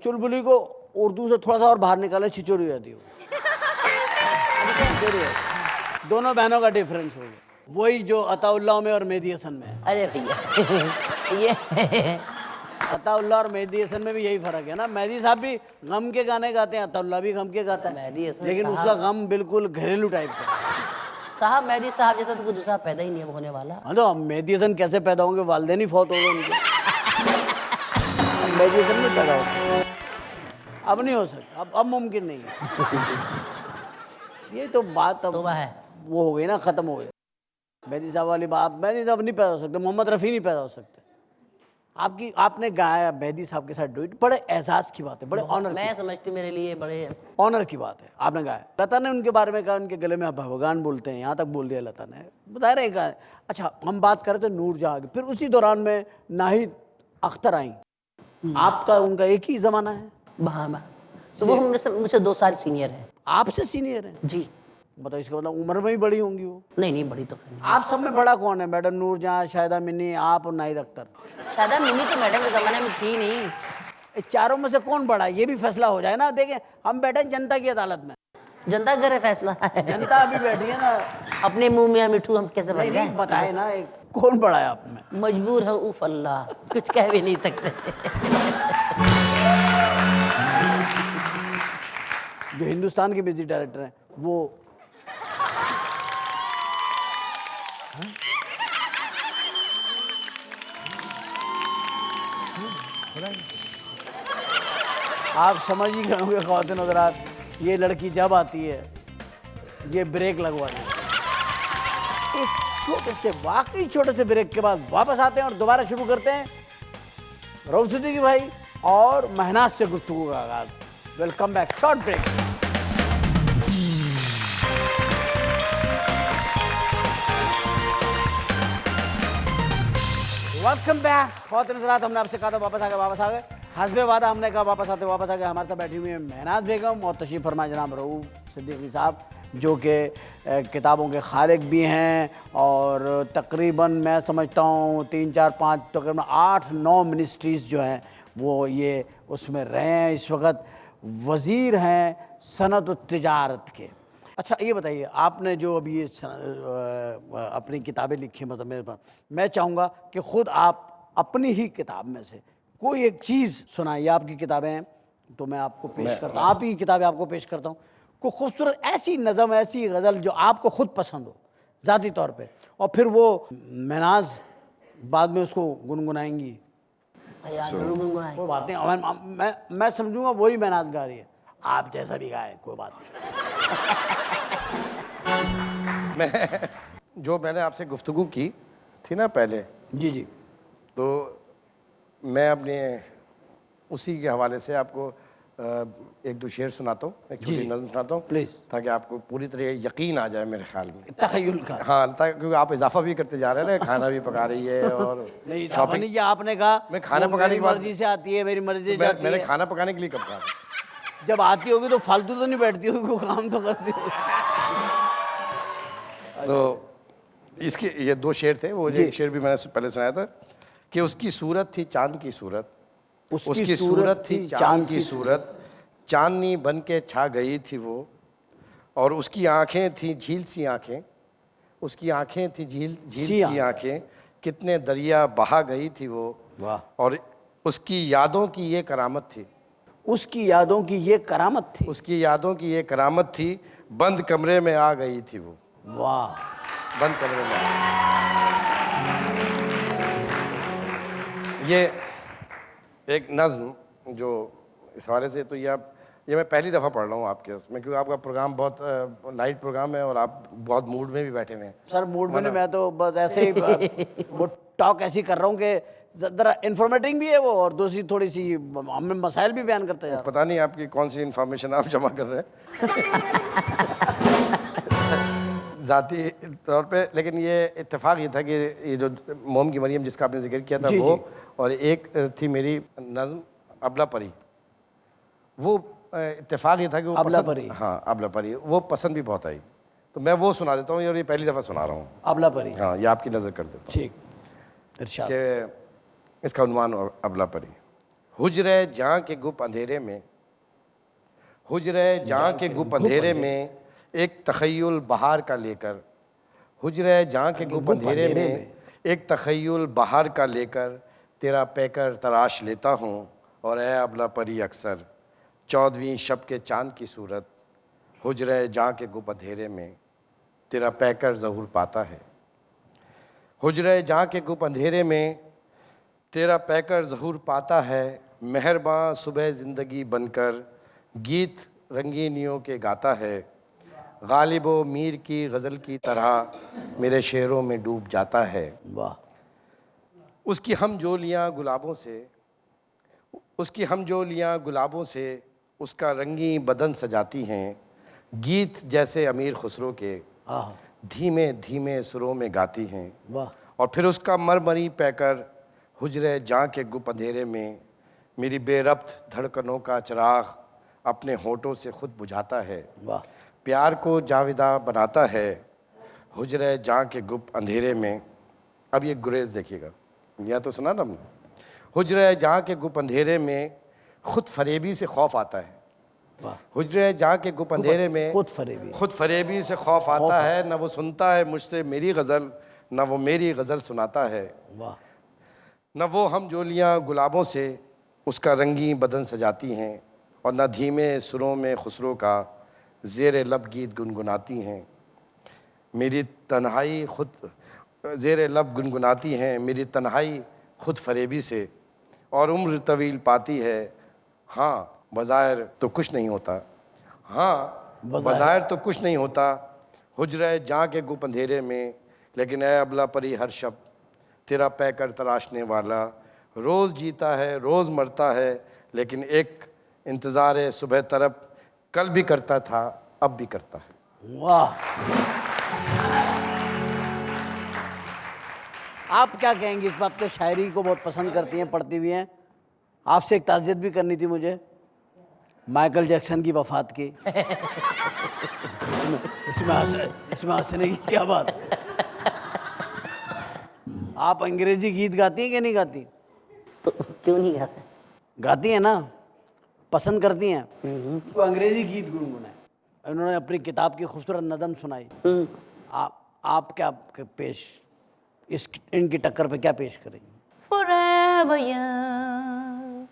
चुलबुली को उर्दू से थोड़ा सा और बाहर निकाले, छिचोरी हो जाती है वो। छिचोरी है। दोनों बहनों का डिफरेंस हो गया, वही जो अताउल्लाह में और मेहदी हसन में है। अरे भैया ये अताउल्लाह और मेहदी हसन में भी यही फर्क है ना। मेहदी साहब भी गम के गाने गाते हैं, अताउल्लाह भी गम के गाता है, मेहदी हसन लेकिन साहब- उसका गम बिल्कुल घरेलू टाइप का है। साहब, मेहदी साहब जैसा तो कोई दूसरा पैदा ही नहीं है होने वाला। हाँ, तो मेहदी हसन कैसे पैदा होंगे? वालिदैन ही फौत हो गए उनके। मेहदी हसन नहीं पैदा हो सकते, अब नहीं हो सकता, अब मुमकिन नहीं है। ये तो बात अब तौबा है। वो हो गई ना, खत्म हो गई मेहदी साहब वाली बात। मेहदी साहब नहीं पैदा हो सकते, मोहम्मद रफ़ी नहीं पैदा हो सकते। आपने गाया मेहदी साहब के साथ डुएट, बड़े एहसास की बात है, बड़े ऑनर मैं समझती मेरे लिए बड़े ऑनर की बात है। आपने गाया, लता ने उनके बारे में कहा उनके गले में भगवान बोलते हैं, यहाँ तक बोल दिया लता ने, बता रहे कहा। अच्छा, हम बात करें तो नूर जहाँ की, फिर उसी दौरान में नाहिद अख्तर आई। आपका उनका एक ही ज़माना है? बहामा। तो वो मुझसे 2 साल सीनियर है आपसे सीनियर है? जी। मतलब इसका मतलब उम्र में ही बड़ी होंगी वो। नहीं नहीं, बड़ी तो नहीं। आप सब में बड़ा कौन है? मैडम नूरजहां, शाहिदा मिन्नी, आप और नाहिद अख्तर। शायद मिनी तो मैडम के ज़माने में थी नहीं। ये चारों में से कौन बड़ा है, ये भी फैसला हो जाए ना। देखें, हम बैठे हैं जनता की अदालत में, जनता का फैसला है। जनता अभी बैठी है ना। अपने मुंह में मिठू हम कैसे बन नहीं जाए? नहीं, बताए ना एक कौन बड़ा है आप में? मजबूर है, उफ अल्लाह, कुछ कह भी नहीं सकते। जो हिंदुस्तान के म्यूजिक डायरेक्टर हैं वो आप समझ ही गए होंगे ख्वातीन हज़रात, ये लड़की जब आती है ये ब्रेक लगवाती है। एक छोटे से, वाकई छोटे से ब्रेक के बाद वापस आते हैं और दोबारा शुरू करते हैं रऊफ सिद्दीकी भाई और महनाज से गुफ्तगू का आगाज। Welcome back, short break. Welcome back ख्वातीन हज़रात, हमने आपसे कहा था वापस आ गए। हस्बे वादा हमने कहा वापस आ गए। हमारे साथ बैठी हुई है महनाज बेगम और तशरीफ़ फरमा जनाब रऊफ सिद्दीकी साहब, जो कि किताबों के खालिक भी हैं और तकरीबन मैं समझता हूँ 3, 4, 5 तकरीबन 8, 9 मिनिस्ट्रीज़ जो हैं वो ये उसमें रहे हैं। इस वक्त वज़ीर हैं सनत और तिजारत के। अच्छा, ये बताइए, आपने जो अभी ये अपनी किताबें लिखी, मतलब मैं चाहूँगा कि ख़ुद आप अपनी ही किताब में से कोई एक चीज़ सुनाइए। आपकी किताबें हैं तो मैं आपको पेश करता हूँ, आप ही किताबें आपको पेश करता हूँ। कोई खूबसूरत ऐसी नज़म, ऐसी गज़ल जो आपको खुद पसंद हो ज़ाती तौर पे, और फिर वो महनाज बाद में उसको गुनगुनाएंगी। यार जरूर गुनगुनाएं। कोई बात नहीं, मैं समझूंगा वही महनाज गा रही है, आप जैसा भी गाए कोई बात नहीं। जो मैंने आपसे गुफ्तगू की थी ना पहले, जी जी, तो मैं अपने उसी के हवाले से आपको एक दो शेर सुनाता हूँ, एक छोटी जी। नज़म सुनाता हूँ, प्लीज़। ताकि आपको पूरी तरह यकीन आ जाए मेरे ख्याल में। तखय्युल का। हाँ, ताकि क्योंकि आप इजाफा भी करते जा रहे हैं ना, खाना भी पका रही है और नहीं शॉपिंग। नहीं, ये आपने कहा मैं खाना वो पकाने मेरी के बाद मर्जी से आती है, मेरी मर्जी से मैं जाती मैंने है। खाना पकाने के लिए कब कहा? जब आती होगी तो फालतू तो नहीं बैठती होगी, वो काम तो करती होगी। तो इसके ये दो शेर थे, वो जी। एक शेर भी मैंने पहले सुनाया था कि उसकी सूरत थी चांद की सूरत, उसकी सूरत थी चांद की सूरत, चांदनी बन के छा गई थी वो, और उसकी आंखें थी झील सी आंखें, उसकी आंखें थी झील झील सी आंखें, कितने दरिया बहा गई थी वो। वाह। और उसकी यादों की ये करामत थी, उसकी यादों की ये करामत थी। उसकी यादों की ये करामत थी, बंद कमरे में आ गई थी वो, वाह। बंद कमरे में आ गई। ये एक नज़्म जो इस हवाले से, तो ये मैं पहली दफ़ा पढ़ रहा हूँ आपके उसमें, क्योंकि आपका प्रोग्राम बहुत लाइट प्रोग्राम है और आप बहुत मूड में भी बैठे हुए हैं। सर मूड में नहीं, मैं तो बस ऐसे ही वो टॉक ऐसी कर रहा हूँ कि ज़रा इन्फॉर्मेटिव भी है वो, और दूसरी थोड़ी सी हमें मसाइल भी बयान करते हैं। पता नहीं आपकी कौन सी इन्फॉर्मेशन आप जमा कर रहे हैं ज़ाती तौर पे, लेकिन ये इत्तेफाक ये था कि ये जो मोम की मरियम जिसका आपने जिक्र किया था जी, वो, जी। और एक थी मेरी नज़्म अबला परी, वो इत्तेफाक ये था कि वो अबला पसंद, परी। हाँ अबला परी, वो पसंद भी बहुत आई, तो मैं वो सुना देता हूँ और ये पहली दफ़ा सुना रहा हूँ। अबला परी। हाँ, ये आपकी नज़र कर देता हूँ ठीक, इरशाद। कि इसका उन्वान अबला परी। हुजरे जहाँ के गुप अंधेरे में, हुजरे जहाँ के गुप अंधेरे में, एक तखय्युल बहार का लेकर, हुजरे जहाँ के गुप अंधेरे में, एक तखय्युल बहार का लेकर, तेरा पैकर तराश लेता हूँ, और ए अबला परी अक्सर 14वीं शब के चांद की सूरत, हुजरे जहाँ के गुप अंधेरे में, तेरा पैकर ज़हूर पाता है, हुजरे जहाँ के गुप अंधेरे में, तेरा पैकर ज़हूर पाता है, मेहरबान सुबह ज़िंदगी बनकर गीत रंगीनियों के गाता है, गालिबो मीर की गज़ल की तरह मेरे शेरों में डूब जाता है। वाह। उसकी हम जोलियाँ गुलाबों से, उसकी हम जोलियाँ गुलाबों से उसका रंगी बदन सजाती हैं, गीत जैसे अमीर खुसरो के आह, धीमे धीमे सुरों में गाती हैं। वाह। और फिर उसका मरमरी पैकर हुजरे जहाँ के गुप अंधेरे में मेरी बेरब्त धड़कनों का चिराग अपने होठों से खुद बुझाता है, वाह। प्यार को जाविदा बनाता है, हुजरे जहाँ के गुप अंधेरे में। अब ये गुरेज देखिएगा, यह तो सुना ना हमने, हुजरे जहाँ के गुप अंधेरे में खुद फरेबी से खौफ आता है, वाह। हुजरे जहाँ के गुप अंधेरे में खुद फरेबी से खौफ आता है, न वो सुनता है मुझसे मेरी गज़ल, न वो मेरी गज़ल सुनाता है, वाह। न वो हम जोलियाँ गुलाबों से उसका रंगी बदन सजाती हैं, और न धीमे सुरों में खुसरो का ज़ेर लब गीत गुनगुनाती हैं, मेरी तन्हाई खुद ज़ेर लब गुनगुनाती हैं, मेरी तन्हाई खुद फरेबी से और उम्र तवील पाती है। हाँ बज़ाहिर तो कुछ नहीं होता, हाँ बज़ाहिर तो कुछ नहीं होता, हुजरे जहाँ के गुप अंधेरे में, लेकिन ए अबला परी हर शब तेरा पैकर तराशने वाला, रोज़ जीता है रोज़ मरता है, लेकिन एक इंतज़ार सुबह तरफ, कल भी करता था अब भी करता है। वाह। आप क्या कहेंगे इस बात को? शायरी को बहुत पसंद करती हैं, पढ़ती भी हैं। आपसे एक ताज़ियत भी करनी थी मुझे, माइकल जैक्सन की वफ़ात की। इसमें हंसने की क्या बात है? आप अंग्रेजी गीत गाती हैं कि नहीं गाती? तो क्यों नहीं गाते? गाती हैं ना, पसंद करती हैं। तो अंग्रेजी गीत गुनगुनाए, उन्होंने अपनी किताब की खूबसूरत नज़म सुनाई। आप क्या पेश, इस इनकी टक्कर पे क्या पेश करेंगे? Forever young,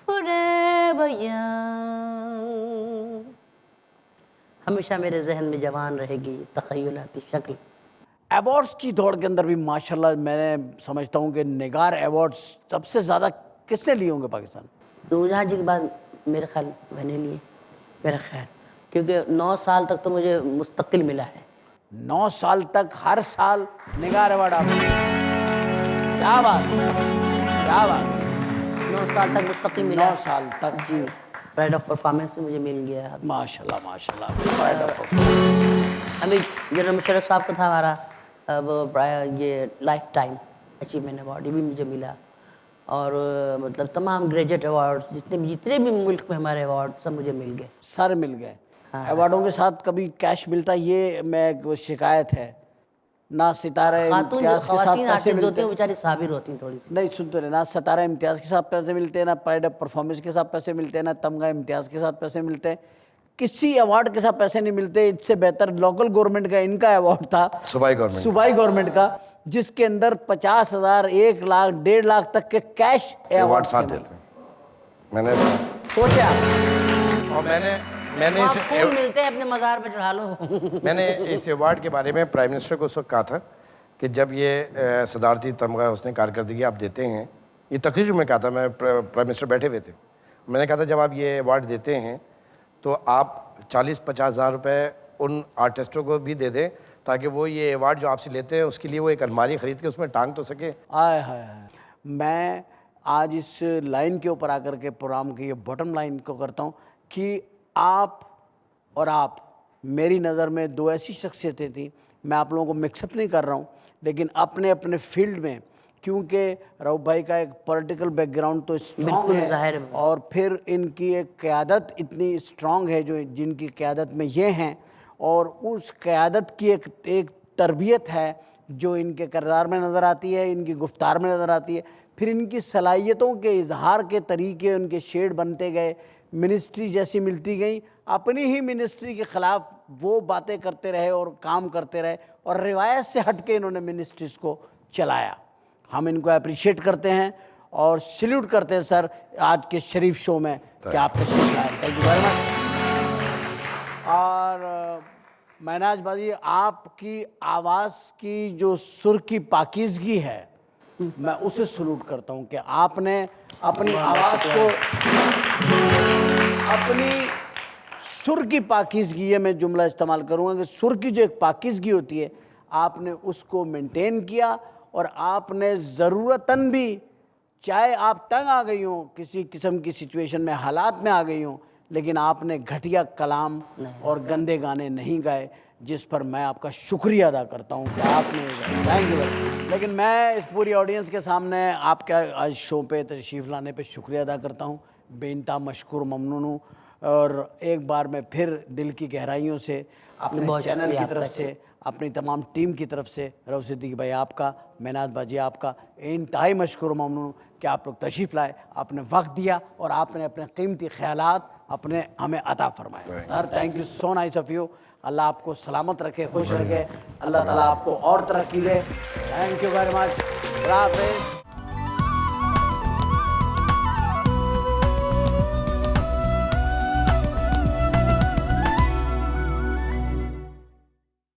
forever young, हमेशा मेरे जहन में जवान रहेगी तख़य्युलाती शक्ल। अवार्ड्स की दौड़ के अंदर भी माशाल्लाह मैंने समझता हूँ कि निगार अवार्ड्स सबसे ज़्यादा किसने लिए होंगे पाकिस्तान? नूरजहां जी के बाद मेरे ख्याल मैंने लिए, मेरा ख्याल, क्योंकि 9 साल तक तो मुझे मुस्तकिल मिला है। 9 साल तक हर साल निगार अवार्ड आपको, क्या बात, क्या बात। 9 साल तक मुस्तकिल मिला 9 साल तक जी। प्राइड ऑफ परफॉर्मेंस से मुझे मिल गया। माशाल्लाह माशाल्लाह। Pride of performance। अभी जनरल मुशर्रफ साहब का था हमारा ये लाइफ टाइम अचीवमेंट अवार्ड, ये भी मुझे मिला। और मतलब तमाम ग्रेजुएट अवार्ड्स जितने भी मुल्क में हमारे अवार्ड सब मुझे मिल गए। सारे मिल गए। हाँ। अवार्डों के साथ कभी कैश मिलता, ये मैं एक शिकायत है ना। सितारा खातून इम्तियाज के साथ ख़वातीन पैसे आर्टिस्ट जो होती मिलते हैं हैं, वो बेचारी साबिर होती हैं थोड़ी सी। नहीं सुनते रहे ना। सितारा इम्तियाज के साथ पैसे मिलते हैं, ना प्राइड ऑफ परफॉर्मेंस के साथ पैसे मिलते हैं, ना तमगा इम्तियाज के साथ पैसे मिलते हैं। किसी अवार्ड के साथ पैसे नहीं मिलते। इससे बेहतर लोकल गवर्नमेंट का इनका अवार्ड था, सूबाई गवर्नमेंट, सूबाई गवर्नमेंट का, जिसके अंदर 50,000, 1 लाख, 1.5 लाख तक के कैश अवार्ड साथ देते हैं। मैंने सोचा और मैंने आप इस फूल मिलते हैं अपने मज़ार पे चढ़ा लो। मैंने इस अवार्ड के बारे में प्राइम मिनिस्टर को उस वक्त कहा था कि जब ये सदारती तमगा उसने कारकर्दगी आप देते हैं, ये तकरीर में कहा था, मैं प्राइम मिनिस्टर बैठे हुए थे, मैंने कहा था जब आप ये अवार्ड देते हैं तो आप 40-50 हज़ार रुपये उन आर्टिस्टों को भी दे दें ताकि वो ये अवार्ड जो आपसे लेते हैं उसके लिए वो एक अलमारी ख़रीद के उसमें टांग तो सके। आय हाय हाय। मैं आज इस लाइन के ऊपर आकर के प्रोग्राम की ये बॉटम लाइन को करता हूँ कि आप और आप मेरी नज़र में दो ऐसी शख्सियतें थी। मैं आप लोगों को मिक्सअप नहीं कर रहा हूँ, लेकिन अपने अपने फील्ड में, क्योंकि रऊफ भाई का एक पॉलिटिकल बैकग्राउंड तो स्ट्रॉन्ग है और फिर इनकी एक क़यादत इतनी स्ट्रॉन्ग है जो जिनकी क़यादत में ये हैं, और उस क़यादत की एक तरबियत है जो इनके किरदार में नज़र आती है, इनकी गुफ्तार में नज़र आती है। फिर इनकी सलाहियतों के इजहार के तरीके उनके शेड बनते गए, मिनिस्ट्री जैसी मिलती गई, अपनी ही मिनिस्ट्री के ख़िलाफ़ वो बातें करते रहे और काम करते रहे, और रिवायत से हट के इन्होंने मिनिस्ट्रीज़ को चलाया। हम इनको अप्रिशिएट करते हैं और सैल्यूट करते हैं सर आज के शरीफ शो में कि आप तशरीफ लाए। Thank you very much. और महनाज बाजी, आपकी आवाज़ की जो सुर की पाकीज़गी है, मैं उसे सैल्यूट करता हूँ कि आपने अपनी आवाज़ को, अपनी सुर की पाकीज़गी, ये मैं जुमला इस्तेमाल करूँगा कि सुर की जो एक पाकीज़गी होती है, आपने उसको मेंटेन किया। और आपने ज़रूरतन भी, चाहे आप तंग आ गई हों, किसी किस्म की सिचुएशन में, हालात में आ गई हों, लेकिन आपने घटिया कलाम और गंदे गाने नहीं गाए, जिस पर मैं आपका शुक्रिया अदा करता हूं कि आपने, थैंक यू। लेकिन मैं इस पूरी ऑडियंस के सामने आपके आज शो पे तशरीफ़ लाने पे शुक्रिया अदा करता हूं, बेइंतहा मशकूर ममनून हूँ। और एक बार मैं फिर दिल की गहराइयों से अपने चैनल की तरफ से, अपनी तमाम टीम की तरफ से, रऊफ सिद्दीकी भाई आपका, महनाज बाजी आपका इंतहाई मशकूर ममनून कि आप लोग तशरीफ़ लाए, आपने वक्त दिया और आपने अपने कीमती ख़यालात अपने हमें अता फरमाए। Sir thank you so nice of you. Allah आपको सलामत रखे, खुश रखे, अल्लाह ताला आपको और तरक्की दे। Thank you very much.